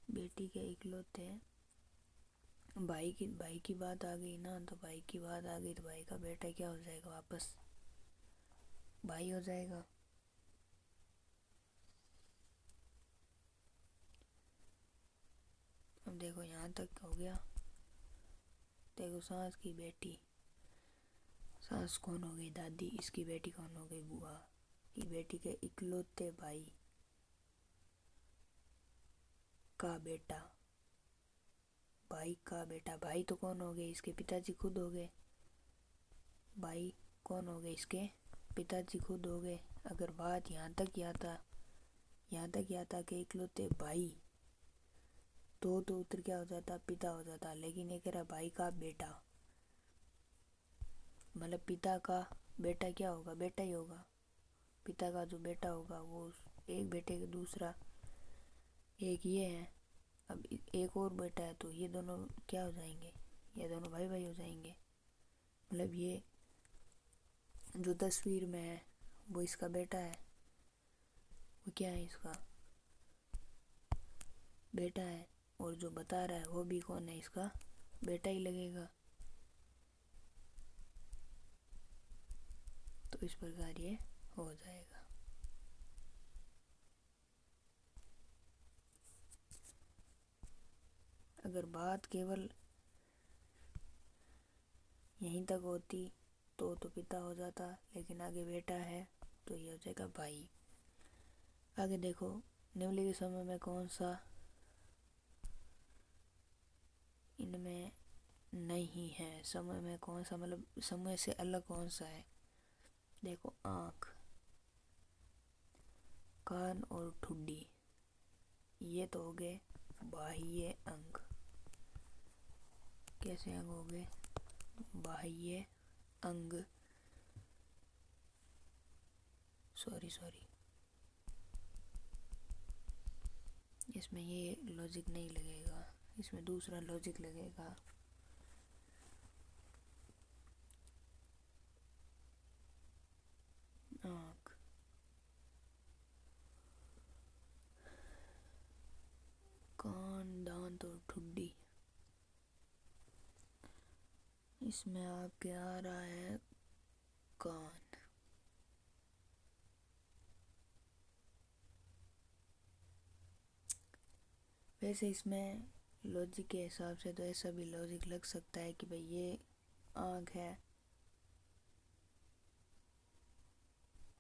बेटी के इकलौते भाई की बात आ गई ना, तो भाई की बात आ गई तो भाई का बेटा क्या हो जाएगा? वापस भाई हो जाएगा। अब देखो यहाँ तक हो गया। देखो सास की बेटी, सास कौन हो गई? दादी। इसकी बेटी कौन हो गई? बुआ की बेटी के इकलौते भाई का बेटा, भाई का बेटा। भाई तो कौन हो गए? इसके पिताजी खुद हो गए। भाई कौन हो गए? इसके पिताजी खुद हो गए। अगर बात यहाँ तक ही आता, यहाँ तक ही आता कि इकलौते भाई, तो उत्तर क्या हो जाता? पिता हो जाता। लेकिन ये कह रहा भाई का बेटा, मतलब पिता का बेटा क्या होगा? बेटा ही होगा। पिता का जो बेटा होगा वो एक बेटे के दूसरा, एक ये है। अब एक और बेटा है, तो ये दोनों क्या हो जाएंगे? ये दोनों भाई भाई हो जाएंगे। मतलब ये जो तस्वीर में है वो इसका बेटा है, वो क्या है? इसका बेटा है। और जो बता रहा है वो भी कौन है? इसका बेटा ही लगेगा। तो इस प्रकार ये हो जाएगा। अगर बात केवल यहीं तक होती तो पिता हो जाता, लेकिन आगे बेटा है तो ये हो जाएगा भाई। आगे देखो, निम्नलिखित समय में कौन सा इनमें नहीं है? समय में कौन सा, मतलब समय से अलग कौन सा है? देखो, आँख, कान और ठुड्डी, ये तो हो गए बाह्य अंग। कैसे अंग हो गए? बाह्य अंग। सॉरी, इसमें ये लॉजिक नहीं लगेगा, इसमें दूसरा लॉजिक लगेगा। आँख, कान, दांत और ठुड्डी, इसमें आपके आ रहा है कान। वैसे इसमें लॉजिक के हिसाब से तो ऐसा भी लॉजिक लग सकता है कि भाई ये आँख है,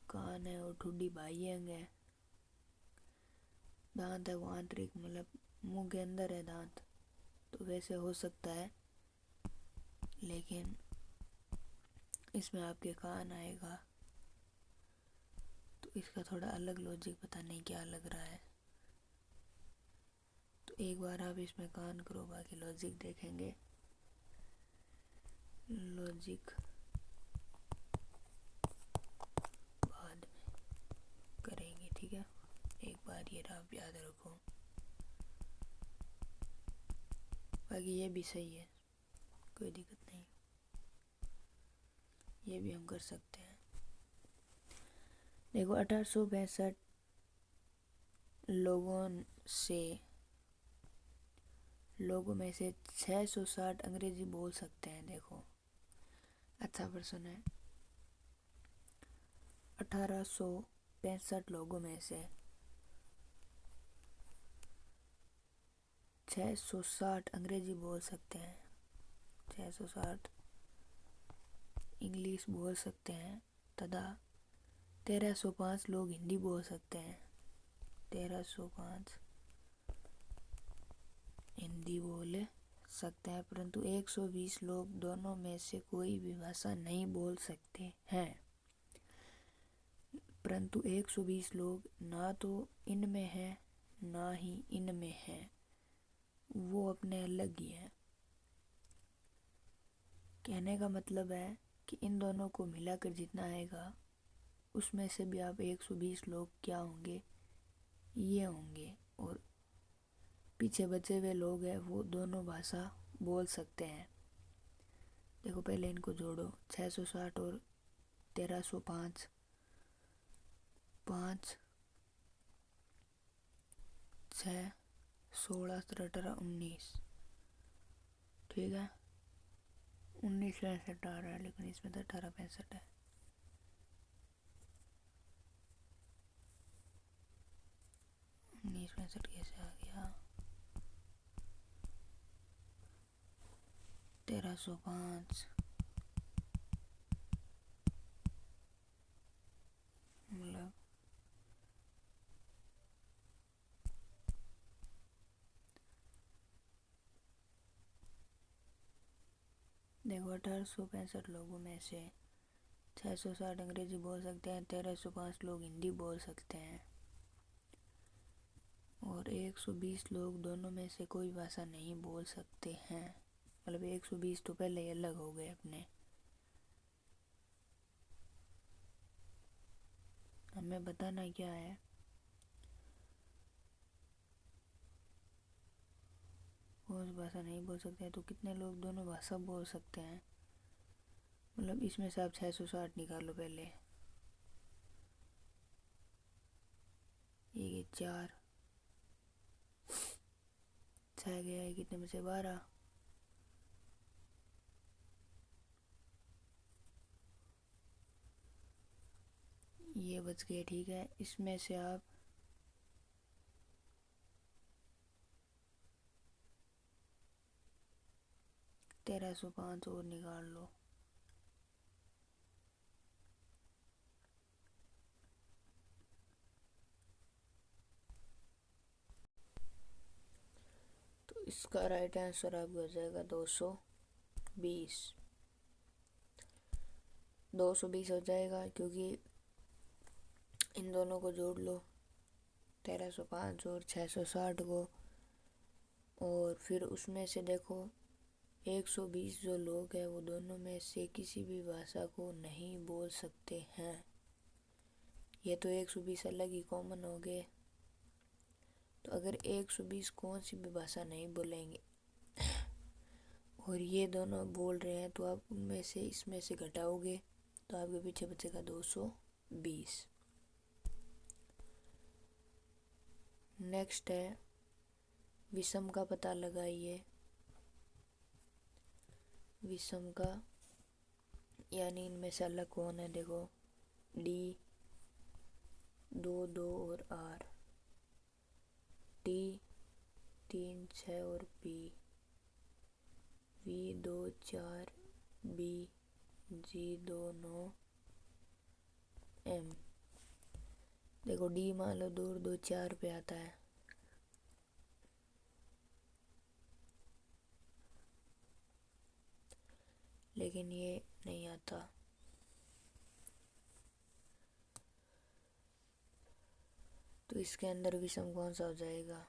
कान है और ठुड्डी बाह्य अंग है। दांत है वो आंतरिक, मतलब मुंह के अंदर है दांत, तो वैसे हो सकता है। लेकिन इसमें आपके कान आएगा, तो इसका थोड़ा अलग लॉजिक पता नहीं क्या लग रहा है। तो एक बार आप इसमें कान करो, बाकी लॉजिक देखेंगे। लॉजिक बाद में करेंगे, ठीक है। एक बार ये आप याद रखो, बाकी ये भी सही है, कोई दिक्कत नहीं, ये भी हम कर सकते हैं। देखो, 1865 लोगों में से 660 अंग्रेजी बोल सकते हैं। देखो, अच्छा प्रश्न है। 1865 लोगों में से 660 अंग्रेजी बोल सकते हैं, 660 इंग्लिश बोल सकते हैं, तथा 1305 लोग हिंदी बोल सकते हैं। 1305 हिंदी बोल सकते हैं, परंतु 120 लोग दोनों में से कोई भी भाषा नहीं बोल सकते हैं। परंतु 120 लोग ना तो इनमें हैं ना ही इनमें हैं, वो अपने अलग ही हैं। कहने का मतलब है कि इन दोनों को मिलाकर जितना आएगा उसमें से भी आप 120 लोग क्या होंगे? ये होंगे। और पीछे बचे हुए लोग हैं वो दोनों भाषा बोल सकते हैं। देखो पहले इनको जोड़ो, 660 और 1305, 5 6 16 17 18 19, ठीक है। 19 आ रहा है लेकिन इसमें तो 1865 है। कैसे आ गया? 1305 मतलब देखो 1865 लोगों में से 660 अंग्रेजी बोल सकते हैं, 1305 लोग हिंदी बोल सकते हैं और 120 लोग दोनों में से कोई भाषा नहीं बोल सकते हैं। मतलब 120 तो पहले ही अलग हो गए अपने। हमें बताना क्या है, कौन सी भाषा नहीं बोल सकते हैं, तो कितने लोग दोनों भाषा बोल सकते हैं। मतलब इसमें से आप 660 निकालो पहले। ये 4 6 गया है, कितने में से 12, ये बच गए, ठीक है। इसमें से आप 1305 और निकाल लो। तो इसका राइट आंसर आपका हो जाएगा 220। 220 हो जाएगा क्योंकि इन दोनों को जोड़ लो, 1305 और 660 को, और फिर उसमें से देखो 120 जो लोग हैं वो दोनों में से किसी भी भाषा को नहीं बोल सकते हैं। ये तो 120 अलग ही कॉमन हो गए। तो अगर 120 कौन सी भी भाषा नहीं बोलेंगे और ये दोनों बोल रहे हैं तो आप उनमें से इसमें से घटाओगे तो आपके पीछे बचेगा 220। नेक्स्ट है विषम का पता लगाइए। विषम का यानी इनमें से अलग कौन है, देखो डी 2 2 और आर, टी 3 6 और P, V 2 4, B G 2 9, M. देखो डी मान लो 2 2 4 पे आता है, लेकिन ये नहीं आता। तो इसके अंदर विषम कौन सा हो जाएगा?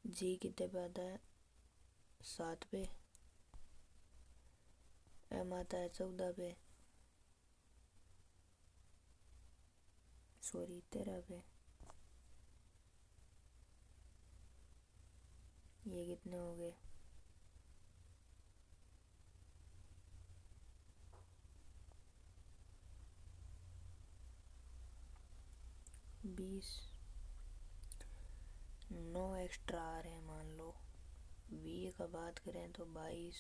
जी कितने पे आता है? 7 पे। एम आता है 14 पे, सॉरी 13 पे। ये कितने हो गए? 20। 9 एक्स्ट्रा आ रहे हैं मान लो। वी का बात करें तो 22,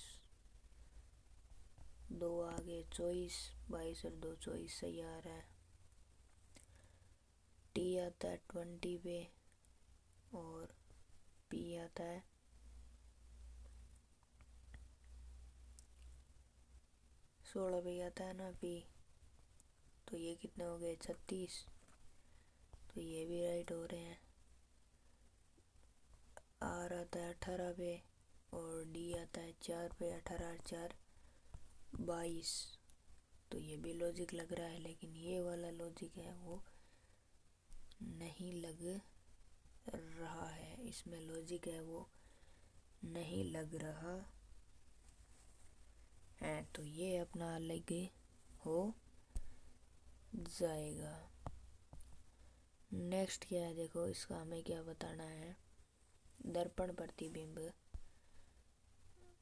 2 आगे 24, 22 और 2 24 सही आ रहा है। टी आता है 20 पे और पी आता है 16 पे आता है ना पी। तो ये कितने हो गए? 36। तो ये भी राइट हो रहे हैं। आर आता है 18 पे और डी आता है 4 पे, 18 4 22। तो ये भी लॉजिक लग रहा है, लेकिन ये वाला लॉजिक है वो नहीं लग रहा है। इसमें लॉजिक है वो नहीं लग रहा है। हैं तो ये अपना अलग हो जाएगा। नेक्स्ट क्या है, देखो इसका हमें क्या बताना है, दर्पण प्रतिबिंब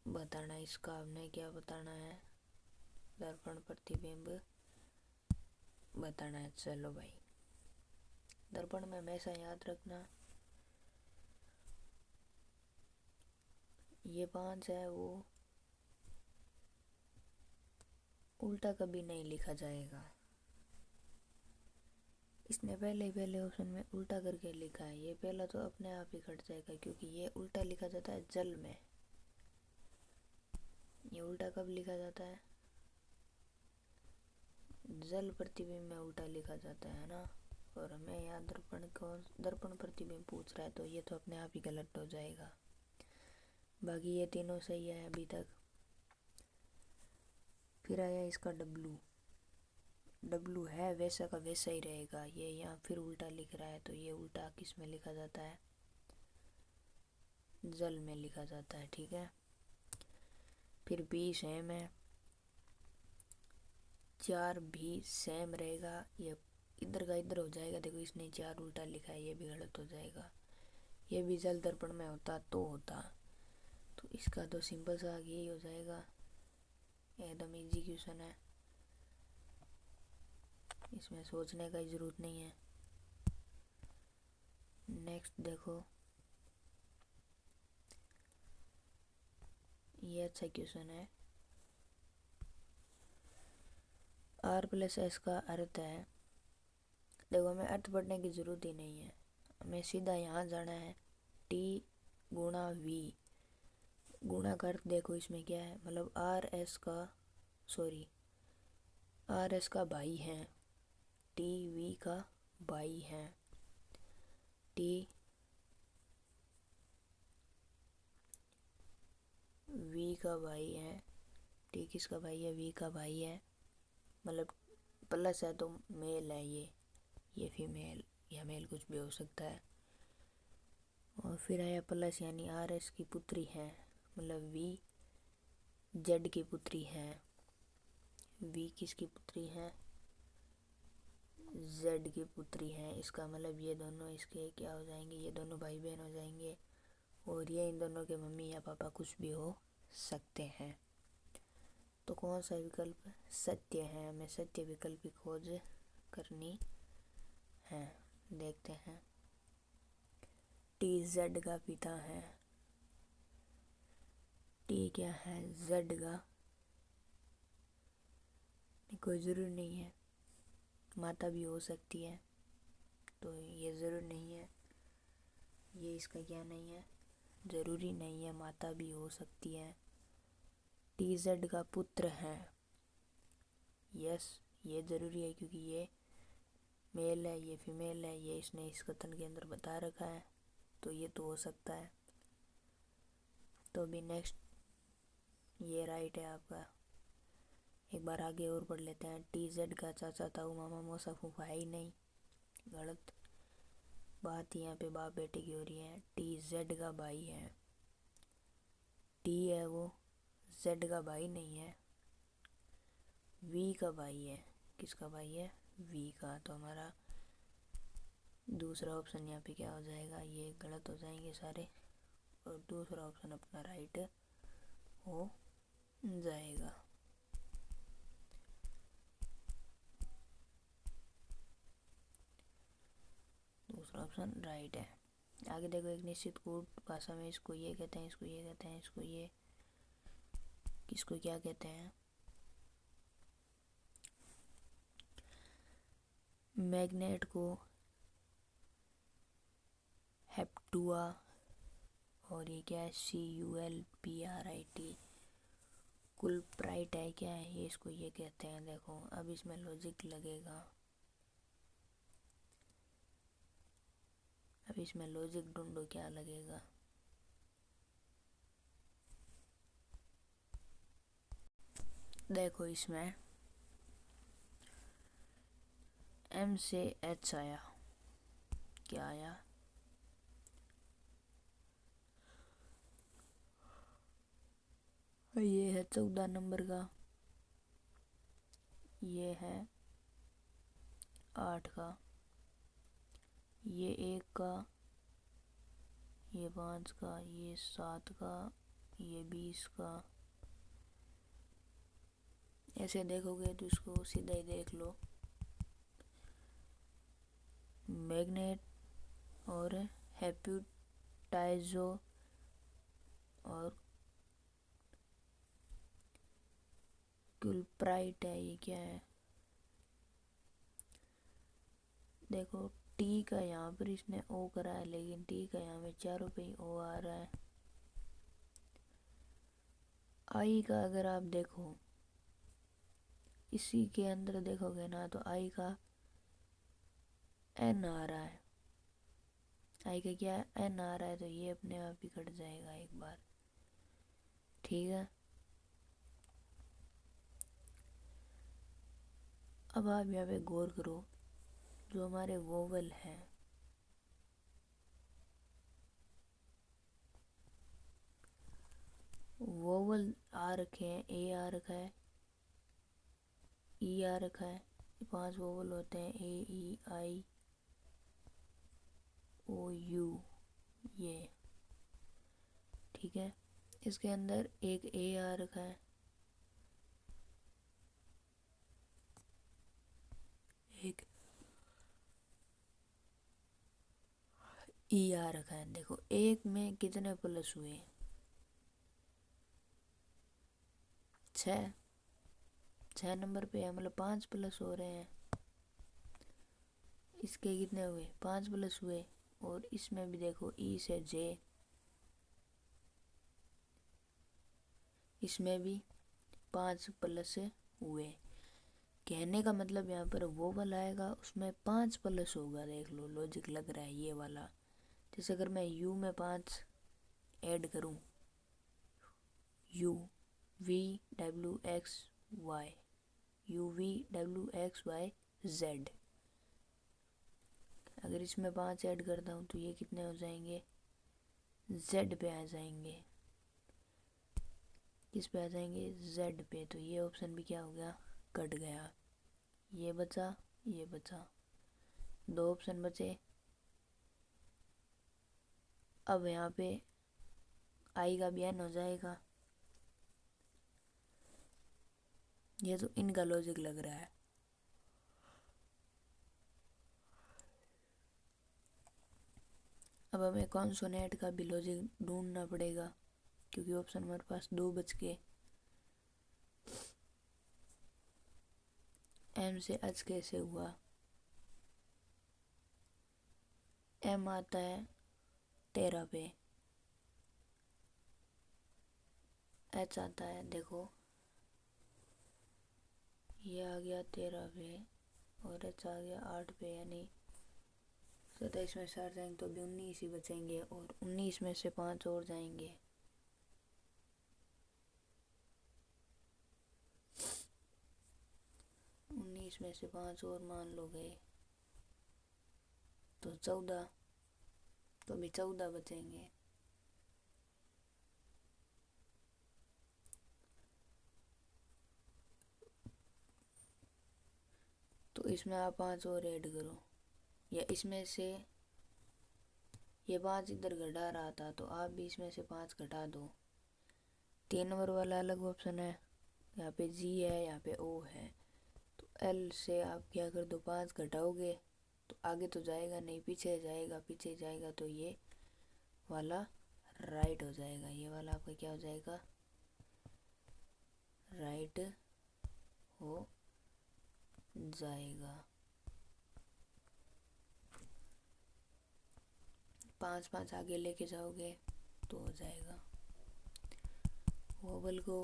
बताना। इसका हमने क्या बताना है, दर्पण प्रतिबिंब बताना है। चलो भाई, दर्पण में हमेशा याद रखना ये 5 है वो उल्टा कभी नहीं लिखा जाएगा। इसने पहले ऑप्शन में उल्टा करके लिखा है, ये पहला तो अपने आप ही कट जाएगा क्योंकि ये उल्टा लिखा जाता है जल में। ये उल्टा कब लिखा जाता है, जल प्रतिबिंब में उल्टा लिखा जाता है ना। और हमें यहाँ दर्पण प्रतिबिंब पूछ रहा है तो ये तो अपने आप ही गलत हो जाएगा। बाकी ये तीनों सही है अभी तक। फिर आया इसका डब्लू है वैसा का वैसा ही रहेगा। ये यहाँ फिर उल्टा लिख रहा है तो ये उल्टा किस में लिखा जाता है, जल में लिखा जाता है, ठीक है। फिर बी सेम है, 4 भी सेम रहेगा। ये इधर का इधर हो जाएगा, देखो इसने 4 उल्टा लिखा है, ये भी गलत हो जाएगा। ये भी जल दर्पण में होता तो होता, तो इसका तो सिंपल सा यही हो जाएगा। एकदम इजी क्वेश्चन है, इसमें सोचने का जरूरत नहीं है। नेक्स्ट देखो, ये अच्छा क्वेश्चन है। R प्लस एस का अर्थ है, देखो हमें अर्थ पढ़ने की जरूरत ही नहीं है, हमें सीधा यहाँ जाना है। T गुणा V, गुणा का अर्थ देखो इसमें क्या है, मतलब आर एस का भाई है, टी वी का भाई है। टी वी का भाई है, टी किसका भाई है, वी का भाई है, मतलब प्लस है तो मेल है, ये फीमेल या मेल कुछ भी हो सकता है। और फिर आया प्लस यानी आर एस की पुत्री है, मतलब वी जेड की पुत्री है। वी किसकी पुत्री है, जेड की पुत्री है। इसका मतलब ये दोनों इसके क्या हो जाएंगे, ये दोनों भाई बहन हो जाएंगे। और ये इन दोनों के मम्मी या पापा कुछ भी हो सकते हैं। तो कौन सा विकल्प सत्य है, हमें सत्य विकल्प की खोज करनी है। देखते हैं, टी जेड का पिता है, टी क्या है, जेड का, कोई ज़रूर नहीं है, माता भी हो सकती है, तो ये ज़रूर नहीं है। ये इसका क्या नहीं है, ज़रूरी नहीं है, माता भी हो सकती है। टी जेड का पुत्र है, यस ये ज़रूरी है क्योंकि ये मेल है ये फीमेल है, ये इसने इस कथन के अंदर बता रखा है, तो ये तो हो सकता है। तो अभी नेक्स्ट ये राइट है आपका। एक बार आगे और पढ़ लेते हैं। टी जेड का चाचा ताऊ मामा मौसा फूफा है ही नहीं, गलत बात यहाँ पे बाप बेटे की हो रही है। टी जेड का भाई है, टी है वो, जेड का भाई नहीं है, वी का भाई है। किसका भाई है, वी का। तो हमारा दूसरा ऑप्शन यहाँ पे क्या हो जाएगा, ये गलत हो जाएंगे सारे, और दूसरा ऑप्शन अपना राइट हो जाएगा। दूसरा ऑप्शन राइट है। आगे देखो, एक निश्चित कूट भाषा में इसको ये कहते हैं, इसको ये कहते हैं, इसको ये, किसको क्या कहते हैं। मैग्नेट को हेप्टुआ, और ये क्या है, CULPRIT, कुलप्राइट है क्या है ये, इसको ये कहते हैं। देखो अब इसमें लॉजिक लगेगा, अब इसमें लॉजिक ढूंढो क्या लगेगा। देखो इसमें M से H आया, क्या आया, ये है 14 नंबर का। ये है 8 का, ये 1 का, ये 5 का, ये 7 का, ये 20 का। ऐसे देखोगे तो इसको सीधा ही देख लो। मैग्नेट और हेप्टाइजो और कुलप्राइट है। ये क्या है देखो, टी का यहाँ पर इसने ओ करा है, लेकिन टी का यहाँ पे चारों पे ओ आ रहा है। आई का अगर आप देखो, इसी के अंदर देखोगे ना तो आई का एन आ रहा है। आई का क्या एन आ रहा है, तो ये अपने आप ही कट जाएगा एक बार। ठीक है, अब आप यहाँ पे गौर करो, जो हमारे वोवल हैं, वोवल आ रखे हैं, ए आ रखा है, ई आ रखा है। 5 वोवल होते हैं, ए ई आई ओ यू, ये। ठीक है, इसके अंदर एक ए आ रखा है, एक ई आ रखा है। देखो एक में कितने प्लस हुए, 6। 6 नंबर पे है, मतलब 5 प्लस हो रहे हैं। इसके कितने हुए, 5 प्लस हुए। और इसमें भी देखो ई से जे, इसमें भी 5 प्लस हुए। कहने का मतलब यहाँ पर वो वाला आएगा, उसमें 5 प्लस होगा। देख लो लॉजिक लग रहा है ये वाला। जैसे अगर मैं यू में 5 ऐड करूँ, U V W X Y, U V W X Y Z, अगर इसमें 5 ऐड करता हूँ तो ये कितने हो जाएंगे, जेड पे आ जाएंगे। किस पे आ जाएंगे, जेड पे। तो ये ऑप्शन भी क्या हो गया, कट गया। ये बचा, ये बचा, 2 ऑप्शन बचे। अब यहाँ पे आई का भी एन हो जाएगा। ये तो इनका लॉजिक लग रहा है। अब हमें कॉन्सोनेंट का भी लॉजिक ढूंढना पड़ेगा, क्योंकि ऑप्शन हमारे पास 2 बच के। एम से एच कैसे हुआ, एम आता है 13 पे, एच आता है, देखो ये आ गया 13 पे और एच आ गया 8 पे, यानी 27 में से 8 जाएंगे तो अभी 19 ही बचेंगे, और 19 में से 5 और जाएंगे। उन्नीस में से 5 और मान लो गए तो 14, तो अभी 14 बचेंगे। तो इसमें आप 5 और ऐड करो, या इसमें से ये 5 इधर घटा रहा था तो आप भी इसमें से 5 घटा दो। 3 नंबर वाला अलग ऑप्शन है, यहाँ पे जी है, यहाँ पे ओ है। तो एल से आप क्या कर दो, 5 घटाओगे तो आगे तो जाएगा नहीं, पीछे जाएगा, पीछे जाएगा, तो ये वाला राइट हो जाएगा। ये वाला आपका क्या हो जाएगा, राइट हो जाएगा। 5 5 आगे लेके जाओगे तो हो जाएगा। वोवल को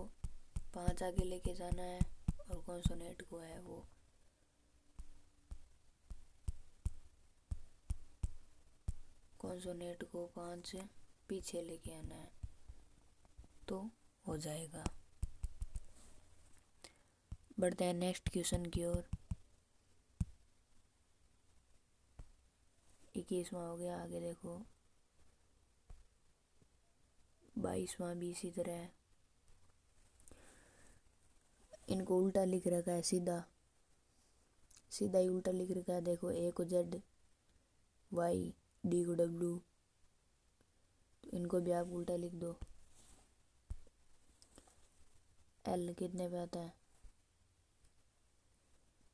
5 आगे लेके जाना है, और कॉन्सोनेंट को है वो कॉन्सोनेंट को 5 पीछे लेके आना है, तो हो जाएगा। बढ़ते हैं नेक्स्ट क्वेश्चन की ओर। 21वां हो गया, आगे देखो 22वां भी इसी तरह है। इनको उल्टा लिख रखा है सीधा, सीधा ही उल्टा लिख रखा है। देखो, ए को जेड, वाई, डी को डब्ल्यू, तो इनको भी आप उल्टा लिख दो। एल कितने पे आता है?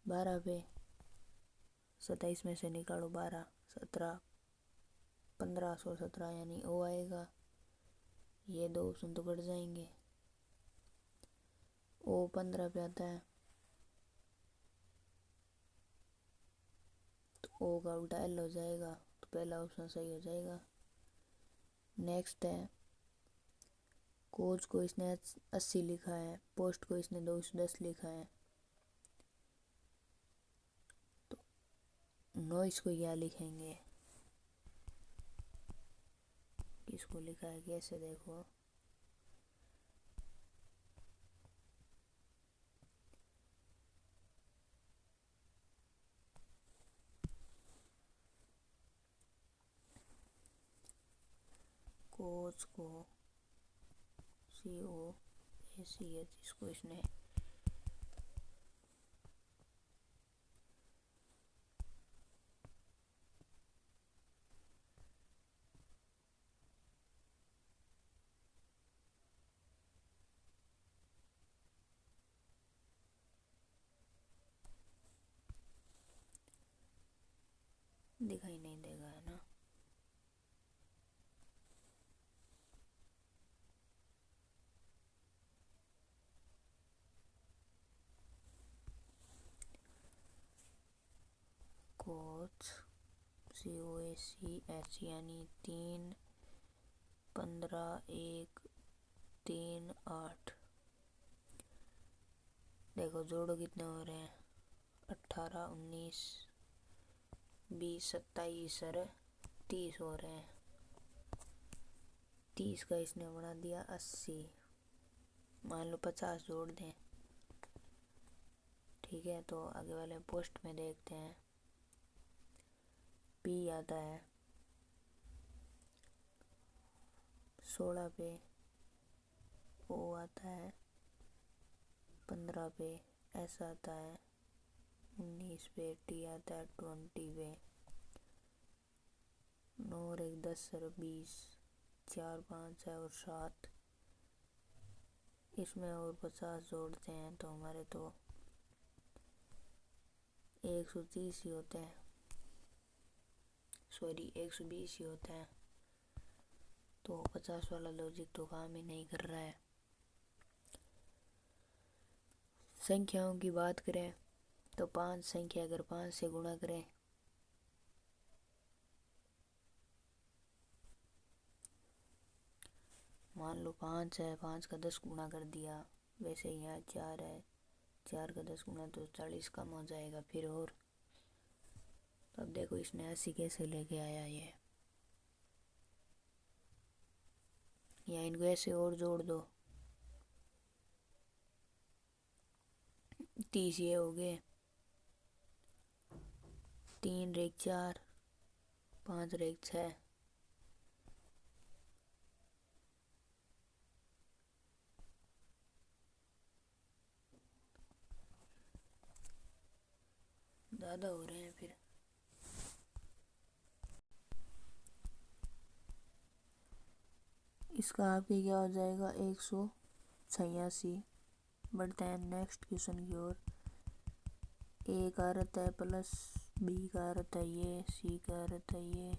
12 पे। 27 में से निकालो 12, 17, 1517 यानी ओ आएगा। ये दो ऑप्शन तो कट जाएंगे। ओ 15 पे आता है, तो ओ का उल्टा एल हो जाएगा, तो पहला ऑप्शन सही हो जाएगा। नेक्स्ट है, कोच को इसने 80 लिखा है, पोस्ट को इसने 210 लिखा है, तो नॉइस को क्या लिखेंगे? किसको लिखा है कैसे? देखो, कोच को COACH, इसको इसने दिखाई नहीं देगा, है ना? कोच COACH यानी 3, 15, 1, 3, 8। देखो जोड़ो कितने हो रहे हैं? 18, 19, 20, 27 और 30 हो रहे हैं। 30 का इसने बना दिया 80। मान लो 50 जोड़ दें। ठीक है, तो आगे वाले पोस्ट में देखते हैं। P आता है 16 पे, O आता है 15 पे, S आता है 19 पे, T आता है 20 पे। 9 और 1 10 और 20, 4 5 है और 7। इसमें और 50 जोड़ते हैं तो हमारे तो 130 ही होते हैं, सॉरी 120 ही होते हैं। तो 50 वाला लॉजिक तो काम ही नहीं कर रहा है। संख्याओं की बात करें तो 5 संख्या अगर 5 से गुणा करें मान लो 5 है, 5 का 10 गुणा कर दिया। वैसे यहाँ 4 है, 4 का 10 गुणा तो 40 कम हो जाएगा फिर। और तो अब देखो इसने 80 कैसे लेके आया ये। या इनको ऐसे और जोड़ दो, 30 ये हो गए। 3 रेख 4, 5 रेख 6, ज़्यादा हो रहे हैं फिर। इसका आपके क्या हो जाएगा? 186। बढ़ते हैं नेक्स्ट क्वेश्चन की ओर। ए का अर्थ है प्लस, बी का अर्थ है ये, सी का अर्थ है ये,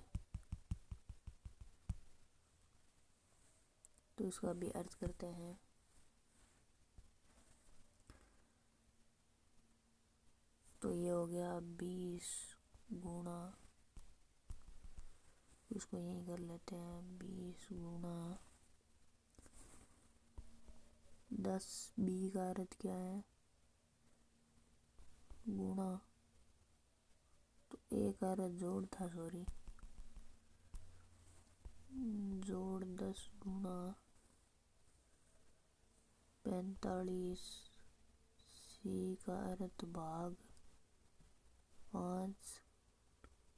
तो इसका भी अर्थ करते हैं। तो ये हो गया 20 गुणा, इसको यही कर लेते हैं, 20 गुणा 10। बी का अर्थ क्या है? गुणा, तो ए का अर्थ जोड़ था, सॉरी, जोड़ 10 गुणा 45। सी का अर्थ भाग 5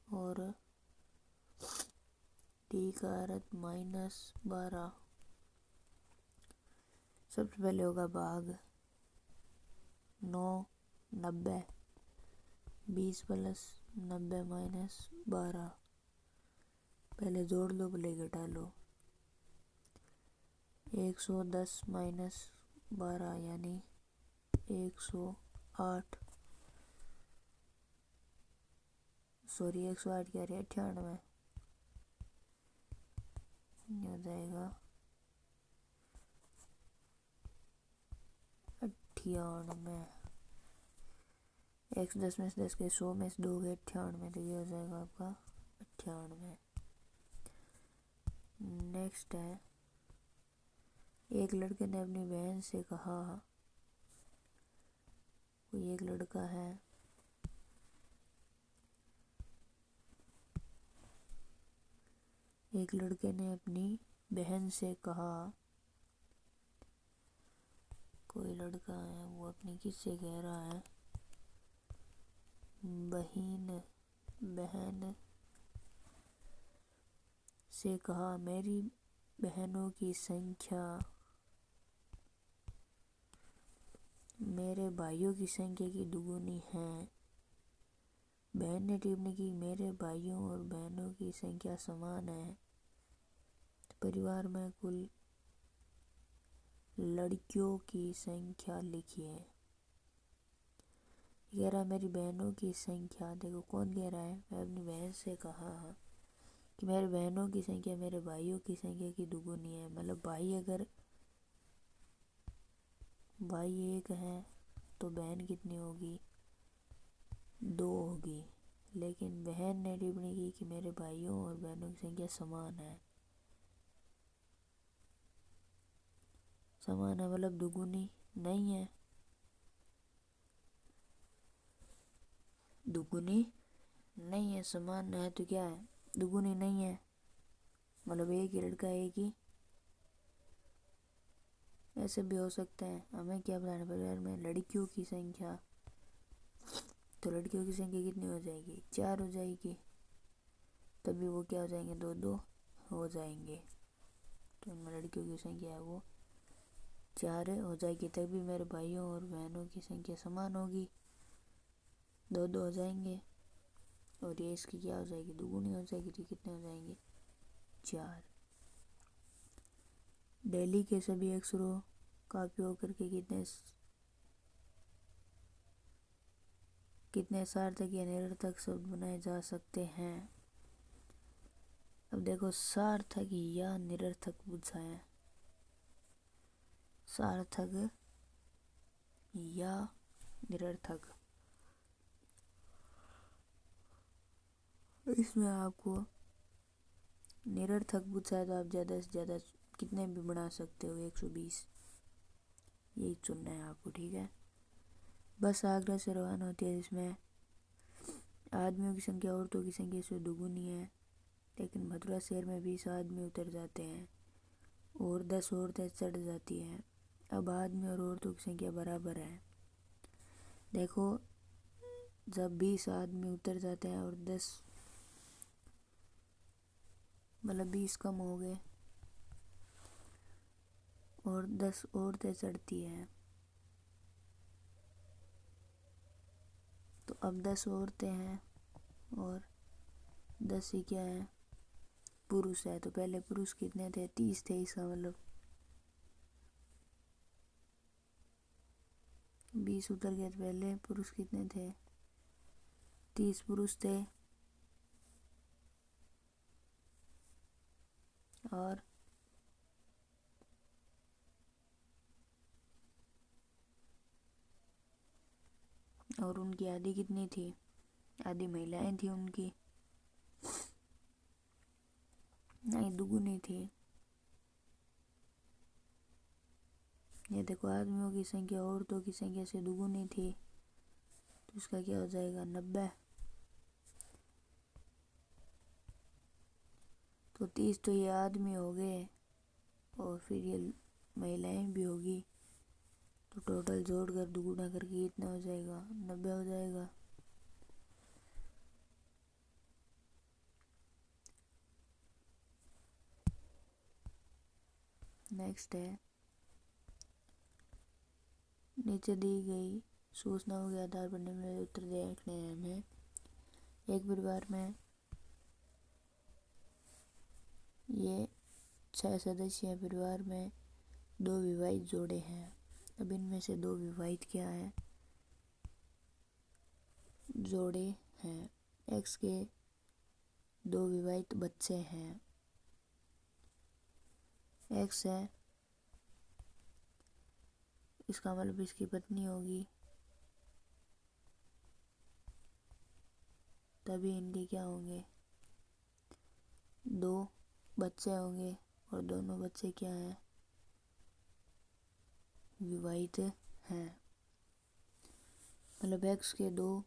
और डी का अर्थ -12। सबसे पहले होगा भाग 9, 90, 20 प्लस 90 माइनस 12। पहले जोड़ लो भले घटा लो। 110 माइनस 12 यानी 108। सॉरी 108 क्या रहे 98। ये हो जाएगा 98। 110 में से 10 के 100 में से 2 गए 98, तो ये हो जाएगा आपका 98। नेक्स्ट है, एक लड़के ने अपनी बहन से कहा, कोई एक लड़का है, एक लड़के ने अपनी बहन से कहा, कोई लड़का है वो अपनी किससे कह रहा है, बहन से कहा मेरी बहनों की संख्या मेरे भाइयों की संख्या की दुगुनी है। बहन ने टिप्पणी की मेरे भाइयों और बहनों की संख्या समान है। परिवार में कुल लड़कियों की संख्या लिखिए। कह रहा मेरी बहनों की संख्या, देखो कौन कह रहा है, मैं अपनी बहन से कहा कि मेरे बहनों की संख्या मेरे भाइयों की संख्या की दुगुनी है। मतलब भाई एक है तो बहन कितनी होगी, 2 होगी। लेकिन बहन ने टिप्पणी की कि मेरे भाइयों और बहनों की संख्या समान है। समान है मतलब दुगुनी नहीं है, दुगुनी नहीं है। समान है तो क्या है, दुगुनी नहीं है। मतलब एक ही लड़का एक ही, ऐसे भी हो सकता है। हमें क्या बताना, परिवार में लड़कियों की संख्या, तो लड़कियों की संख्या कितनी हो जाएगी, 4 हो जाएगी। तभी वो क्या हो जाएंगे, 2 हो जाएंगे। तो उनमें लड़कियों की संख्या है वो 4 हो जाएगी। तभी मेरे भाइयों और बहनों की संख्या समान होगी, 2 हो जाएंगे। और ये इसकी क्या हो जाएगी, दुगुनी हो जाएगी। तो कितने हो जाएंगे, 4। डेली के सभी अक्षरों का उपयोग करके कितने सार्थक या निरर्थक शब्द बनाए जा सकते हैं। अब देखो सार्थक या निरर्थक पूछा है, सार्थक या निरर्थक। इसमें आपको निरर्थक पूछा है तो आप ज़्यादा से ज़्यादा कितने भी बना सकते हो, 120, यही चुनना है आपको, ठीक है। बस आगरा से रवाना होती है, जिसमें आदमियों की संख्या औरतों की संख्या से दुगुनी है। लेकिन मथुरा शहर में 20 आदमी उतर जाते हैं और 10 औरतें चढ़ जाती हैं। अब आदमी और औरतों की संख्या बराबर है। देखो जब 20 आदमी उतर जाते हैं और 10 मतलब 20 कम हो गए और 10 औरतें चढ़ती हैं, तो अब 10 औरतें हैं और 10 ही क्या है, पुरुष है। तो पहले पुरुष कितने थे, 30 थे। इसका मतलब 20 उतर गए तो पहले पुरुष कितने थे, 30 पुरुष थे। और उनकी आधी कितनी थी, आधी महिलाएं थी उनकी, नहीं दुगुनी थी। ये देखो आदमियों की संख्या औरतों की संख्या से दुगुनी थी, तो इसका क्या हो जाएगा, 90। तो 30 तो ये आदमी हो गए और फिर ये महिलाएं भी होगी, तो टोटल जोड़कर दुगुना करके कितना हो जाएगा, 90 हो जाएगा। नेक्स्ट है, नीचे दी गई सूचनाओं के आधार पर निम्नलिखित उत्तर देखने हैं हमें। एक परिवार में ये 6 सदस्य परिवार में 2 विवाहित जोड़े हैं। अब इनमें से 2 विवाहित क्या है? जोड़े हैं। एक्स के 2 विवाहित बच्चे हैं। एक्स है, इसका मतलब इसकी पत्नी होगी, तभी इनके क्या होंगे? 2 बच्चे होंगे और दोनों बच्चे क्या हैं? विवाहित हैं। मतलब एक्स के 2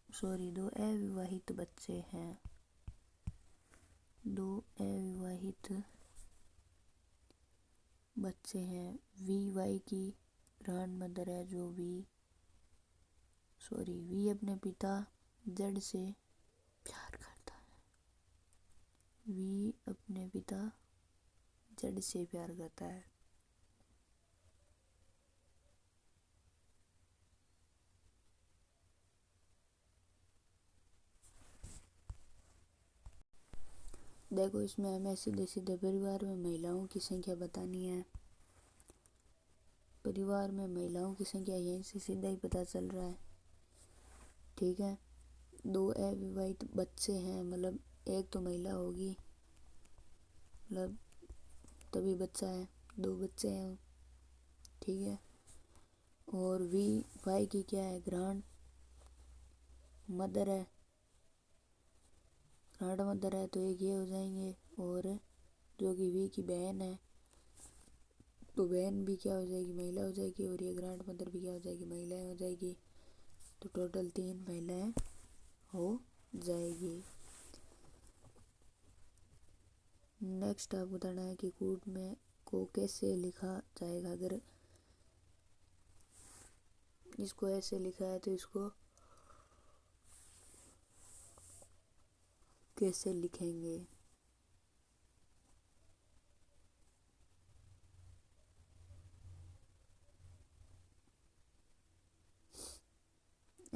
अविवाहित बच्चे हैं। 2 अविवाहित बच्चे हैं। वी वाई की ग्रैंड मदर है, जो वी अपने पिता जड़ से प्यार करता है। वी अपने पिता जड़ से प्यार करता है। देखो, इसमें हमें सीधे सीधे परिवार में महिलाओं की संख्या बतानी है। परिवार में महिलाओं की संख्या यहीं से सीधा ही पता चल रहा है। ठीक है, 2 अविवाहित बच्चे हैं, मतलब एक तो महिला होगी, मतलब तभी बच्चा है, 2 बच्चे हैं। ठीक है, और वी वाई की क्या है? ग्रैंड मदर है। ग्रैंड मदर है तो एक ये हो जाएंगे, और जो कि वी की बहन है, तो बहन भी क्या हो जाएगी? महिला हो जाएगी, और ये ग्रैंड मदर भी क्या हो जाएगी? महिलाएं हो जाएगी। तो टोटल 3 महिलाएं हो जाएगी। नेक्स्ट आप बताना है कि कूट में को कैसे लिखा जाएगा। अगर इसको ऐसे लिखा है तो इसको कैसे लिखेंगे?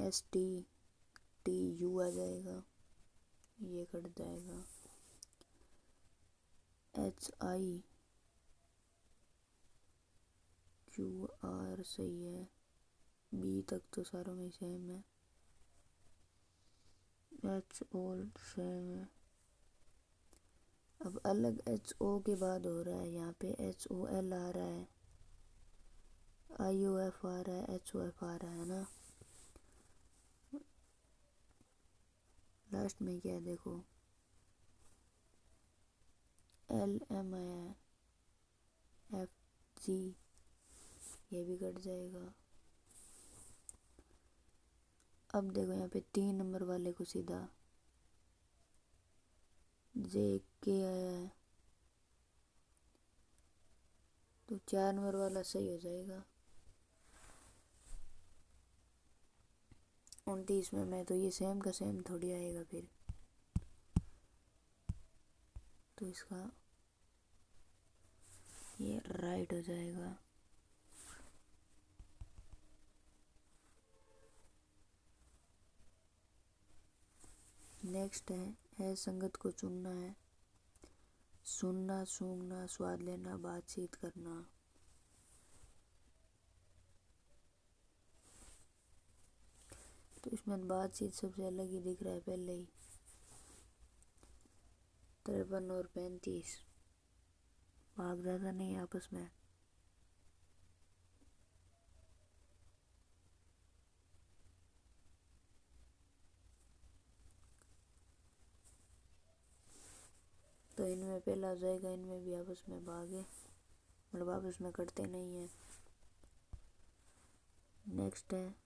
STTU आ जाएगा, ये कट जाएगा। HIQR सही है। B तक तो सारों में सेम है। HO सेम है। अब अलग HO के बाद हो रहा है, यहाँ पे HOL आ रहा है, IOF आ रहा है, HOF आ रहा है ना। लास्ट में क्या है? देखो, LM आया है, FG, ये भी कट जाएगा। अब देखो, यहाँ पे 3 नंबर वाले को सीधा JK आया है, तो 4 नंबर वाला सही हो जाएगा। 29 में तो ये सेम का सेम थोड़ी आएगा फिर, तो इसका ये राइट हो जाएगा। नेक्स्ट है असंगत को चुनना है। सुनना, सूंघना, स्वाद लेना, बातचीत करना। तो इसमें बातचीत सबसे अलग ही दिख रहा है पहले ही। 53 और 35 भाग ज़्यादा नहीं आपस में। तो इनमें पहला हो जाएगा, इनमें भी आपस में भागे, मतलब आपस में कटते नहीं है। नेक्स्ट है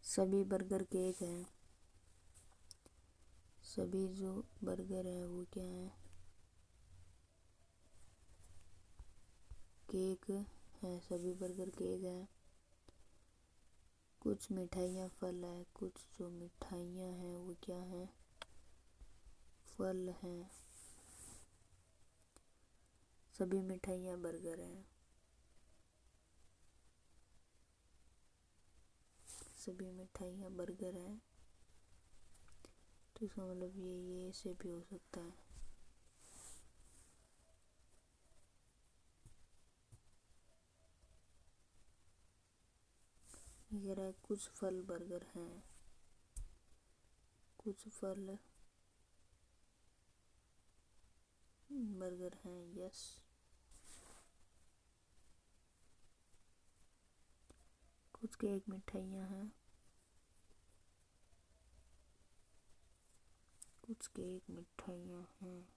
सभी बर्गर केक है। सभी जो बर्गर है वो क्या है? केक है, सभी बर्गर केक है। कुछ मिठाइयाँ फल है, कुछ जो मिठाइयाँ हैं वो क्या है? फल है। सभी मिठाइयाँ बर्गर है। सभी मिठाइयाँ बर्गर हैं, तो इसका मतलब ये से भी हो सकता है। ये कह रहा है कुछ फल बर्गर हैं, कुछ फल बर्गर हैं, यस। कुछ केक मिठाइयाँ हैं, कुछ केक मिठाइयाँ हैं।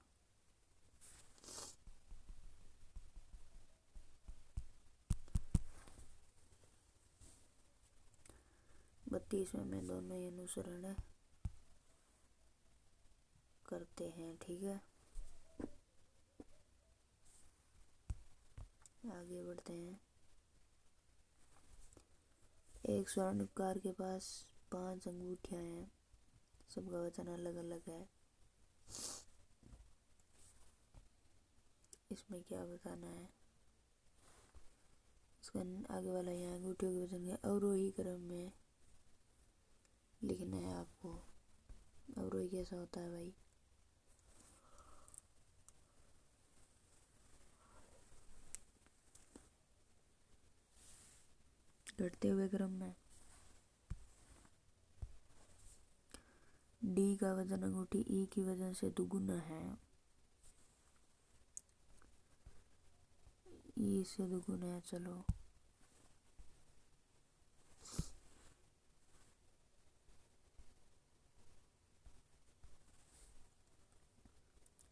बत्तीसवें में दोनों ही अनुसरण करते हैं, ठीक है। आगे बढ़ते हैं। एक स्वर्णकार के पास 5 अंगूठियां हैं, सबका वजन अलग अलग है। इसमें क्या बताना है? इसका आगे वाला यहाँ अंगूठियों के वजन के अवरोही क्रम में लिखना है आपको। अवरोही कैसा होता है भाई? घटते हुए क्रम में। डी का वजन अंगूठी ई की वजन से दुगुना है, ई से दुगुना है। चलो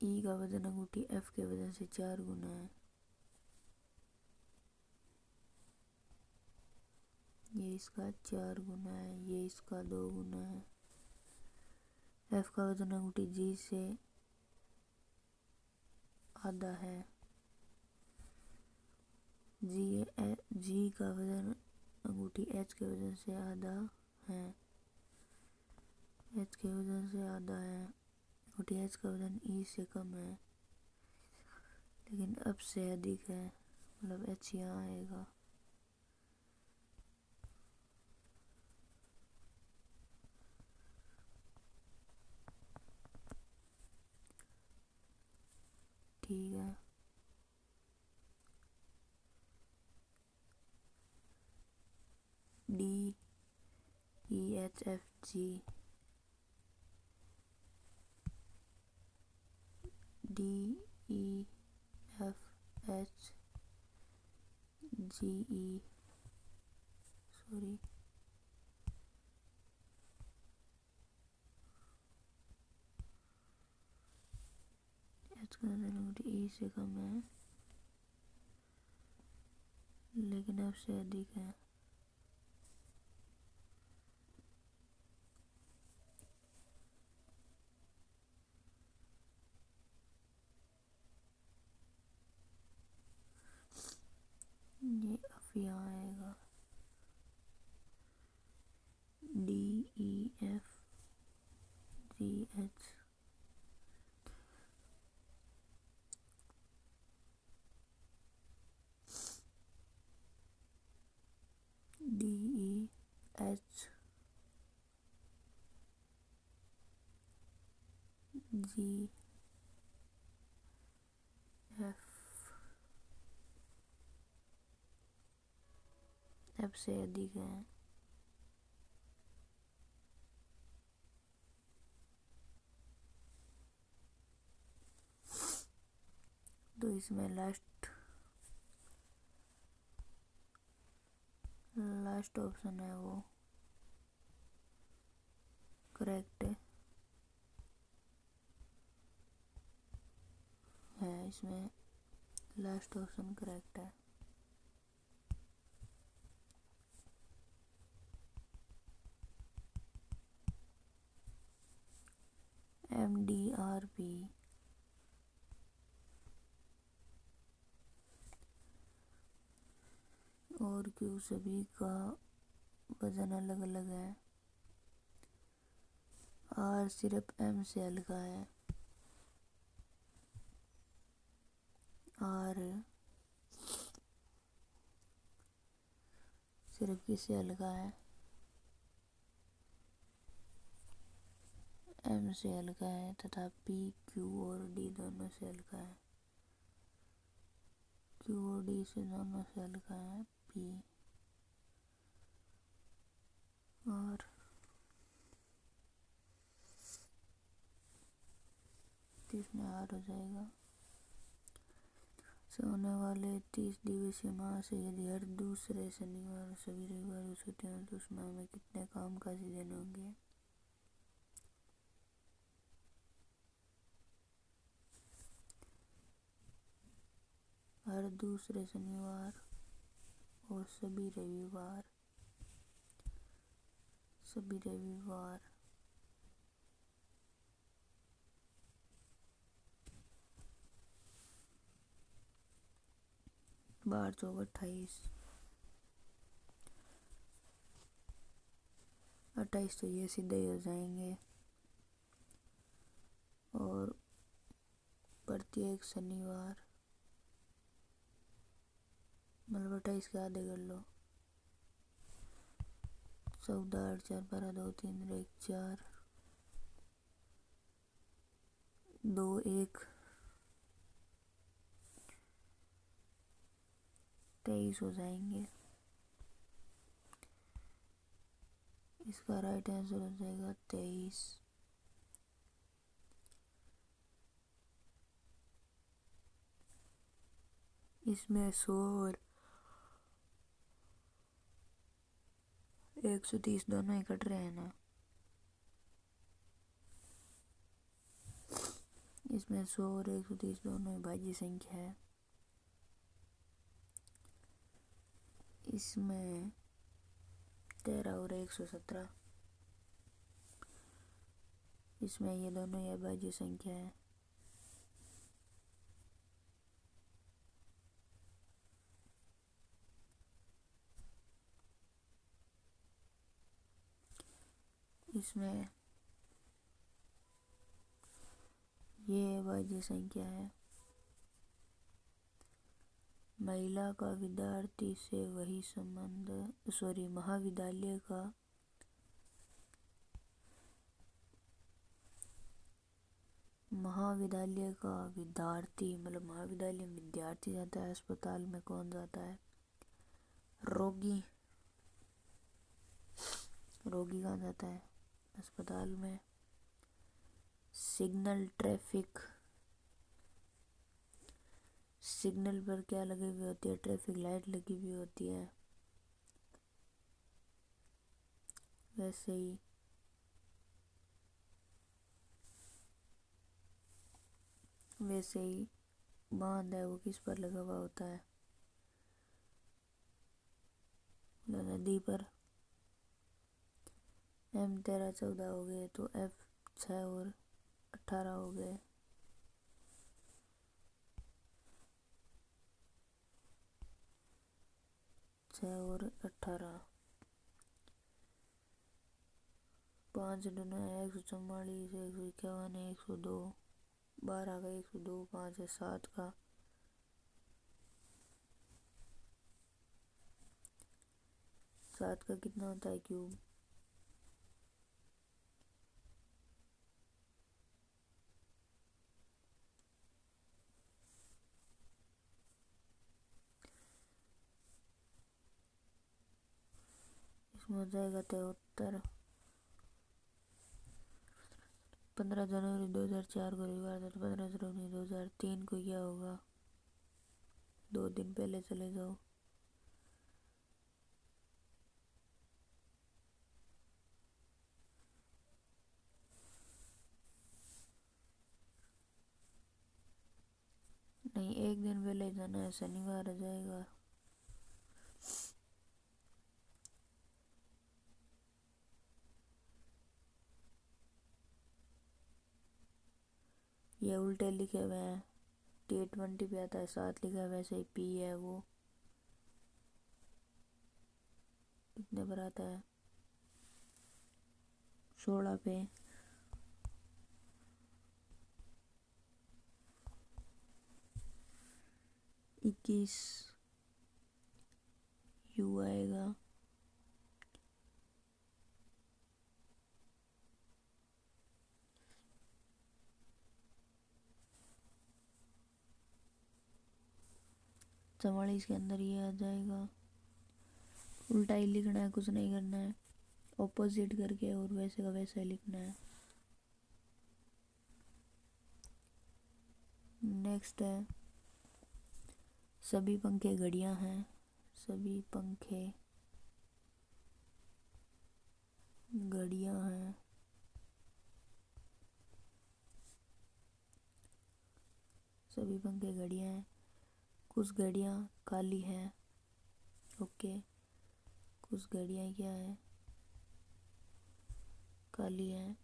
ई का वजन अंगूठी एफ के वजन से 4 गुना है, ये इसका 4 गुना है, ये इसका 2 गुना है। एफ का वजन अंगूठी जी से आधा है, जी का वजन अंगूठी एच के वजन से आधा है, एच के वजन से आधा है। अंगूठी एच का वजन ई से कम है, लेकिन अब से अधिक है, मतलब एच यहाँ आएगा। ठीक है। D E H F G, D E F H G E, sorry, H का वजन ई से कम है, लेकिन एफ से अधिक है। ये अब यहाँ आएगा। D E F G H, D E H G F, F से अधिक है। तो इसमें लास्ट ऑप्शन है वो करेक्ट है, इसमें लास्ट ऑप्शन करेक्ट है। एम डी आर पी और क्यू सभी का वजन अलग अलग है। आर सिर्फ एम से हल्का है, आर सिर्फ किससे हल्का है? एम से हल्का है तथा पी, क्यू और डी दोनों से हल्का है। क्यू और डी से दोनों से हल्का है पी, और इसमें आर हो जाएगा। से होने वाले 30 दिवसीय माह से यदि हर दूसरे शनिवार सभी रविवार की छुट्टी हो तो उस माह में कितने कामकाजी दिन होंगे? हर दूसरे शनिवार और सभी रविवार 12 चौक 28 तो ये सीधे ही हो जाएंगे। और प्रत्येक शनिवार मतलब 28 के आधे कर लो, 14, 8, 4, 12, 2, 3, 1, 4, 2, 1, 23 हो जाएंगे। इसका राइट आंसर हो जाएगा 23। इसमें 100 और 130 दोनों ही कट रहे हैं ना। इसमें 100 और 130 दोनों ही भाज्य संख्या है। इसमें 13 और 117, इसमें ये दोनों ही अभाज्य संख्या है। इसमें ये अभाज्य संख्या है। महिला का विद्यार्थी से वही संबंध महाविद्यालय का विद्यार्थी मतलब महाविद्यालय में विद्यार्थी जाता है, अस्पताल में कौन जाता है? रोगी कहाँ जाता है? अस्पताल में। सिग्नल पर क्या लगी हुई होती है? ट्रैफिक लाइट लगी हुई होती है। वैसे ही बांध है वो किस पर लगा हुआ होता है? नदी पर। M 13, 14 हो गए तो F 6 और 18 हो गए। 6 और 18, 5 दोनों है 144, 151, 102, 12 का 102, 5 है 7 का, 7 का कितना होता है क्यूब? इसमें हो जाएगा 73। 15 जनवरी 2004 को रविवार था तो 15 जनवरी 2003 को क्या होगा? 2 दिन पहले चले जाओ। नहीं, 1 दिन पहले जाना है, शनिवार हो जाएगा। ये उल्टे लिखे हुए हैं। T20 पे आता है 7 लिखा है, वैसे ही P है वो कितने पर आता है? 16 पे। इक्कीस U आएगा। 44 के अंदर ये आ जाएगा। उल्टा ही लिखना है, कुछ नहीं करना है, ऑपोजिट करके और वैसे का वैसा ही लिखना है। नेक्स्ट है सभी पंखे घड़ियां हैं। सभी पंखे घड़ियां हैं। सभी पंखे घड़ियां हैं। कुछ घड़ियां काली हैं। ओके, कुछ घड़ियां क्या है, काली हैं।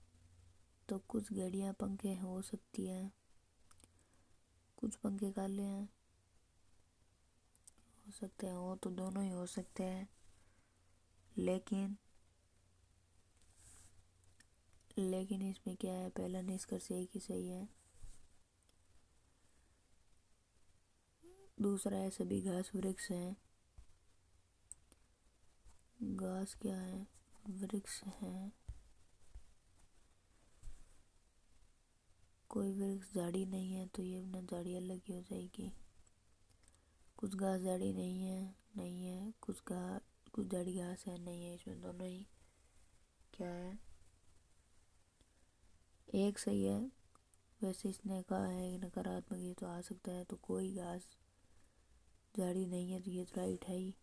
तो कुछ घड़ियां पंखे हो सकती हैं, कुछ पंखे काले हैं, हो सकते हैं, हो तो दोनों ही हो सकते हैं। लेकिन इसमें क्या है, पहला निष्कर्ष एक ही सही है। दूसरा है सभी घास वृक्ष हैं। घास क्या है, वृक्ष है। कोई वृक्ष झाड़ी नहीं है तो ये ना झाड़ी अलग ही हो जाएगी। कुछ घास झाड़ी नहीं है, कुछ झाड़ी घास है, नहीं है। इसमें दोनों ही क्या है, एक सही है। वैसे इसने कहा है नकारात्मक ये तो आ सकता है, तो कोई घास झाड़ी नहीं है तो ये तो राइट है ही,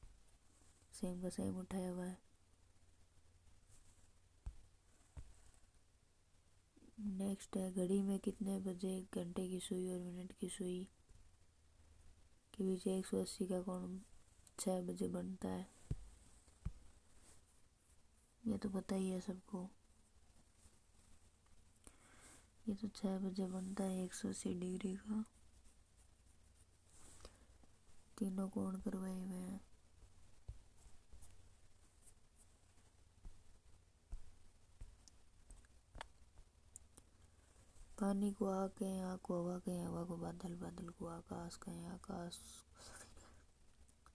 सेम का सेम उठाया हुआ है। नेक्स्ट है घड़ी में कितने बजे घंटे की सुई और मिनट की सुई के बीच 180 का कोण 6 बजे बनता है। ये तो पता ही है सबको, ये तो 6 बजे बनता है 180 डिग्री का। तीनों कोण करवाए हुए हैं। पानी को आग कहें, आग को हवा कहें, हवा को बादल, बादल को आकाश कहें, आकाश।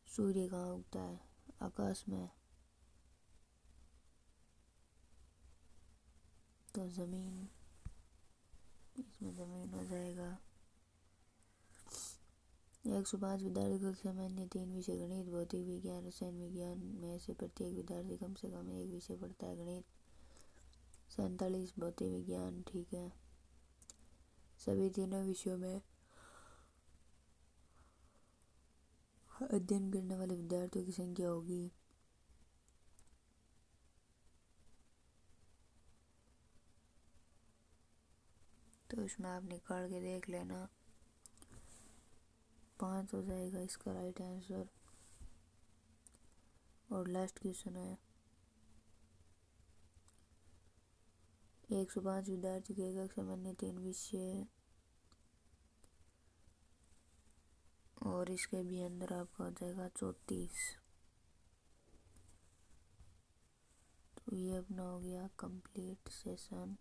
सूर्य कहाँ उगता है, आकाश में। तो जमीन, इसमें जमीन हो जाएगा। 105 विद्यार्थी कक्षा में अन्य 3 विषय गणित, भौतिक विज्ञान, रसायन विज्ञान में से प्रत्येक विद्यार्थी कम से कम एक विषय पढ़ता है। गणित 47, भौतिक विज्ञान, ठीक है। सभी तीनों विषयों में अध्ययन करने वाले विद्यार्थियों की संख्या होगी। तो इसमें आप निकाल के देख लेना, 5 हो जाएगा इसका राइट आंसर। और लास्ट क्वेश्चन है 105 विद्यार्थी के कक्षा में अन्य 3 विषय, और इसके भी अंदर आपका हो जाएगा 34। तो ये अपना हो गया कंप्लीट सेशन।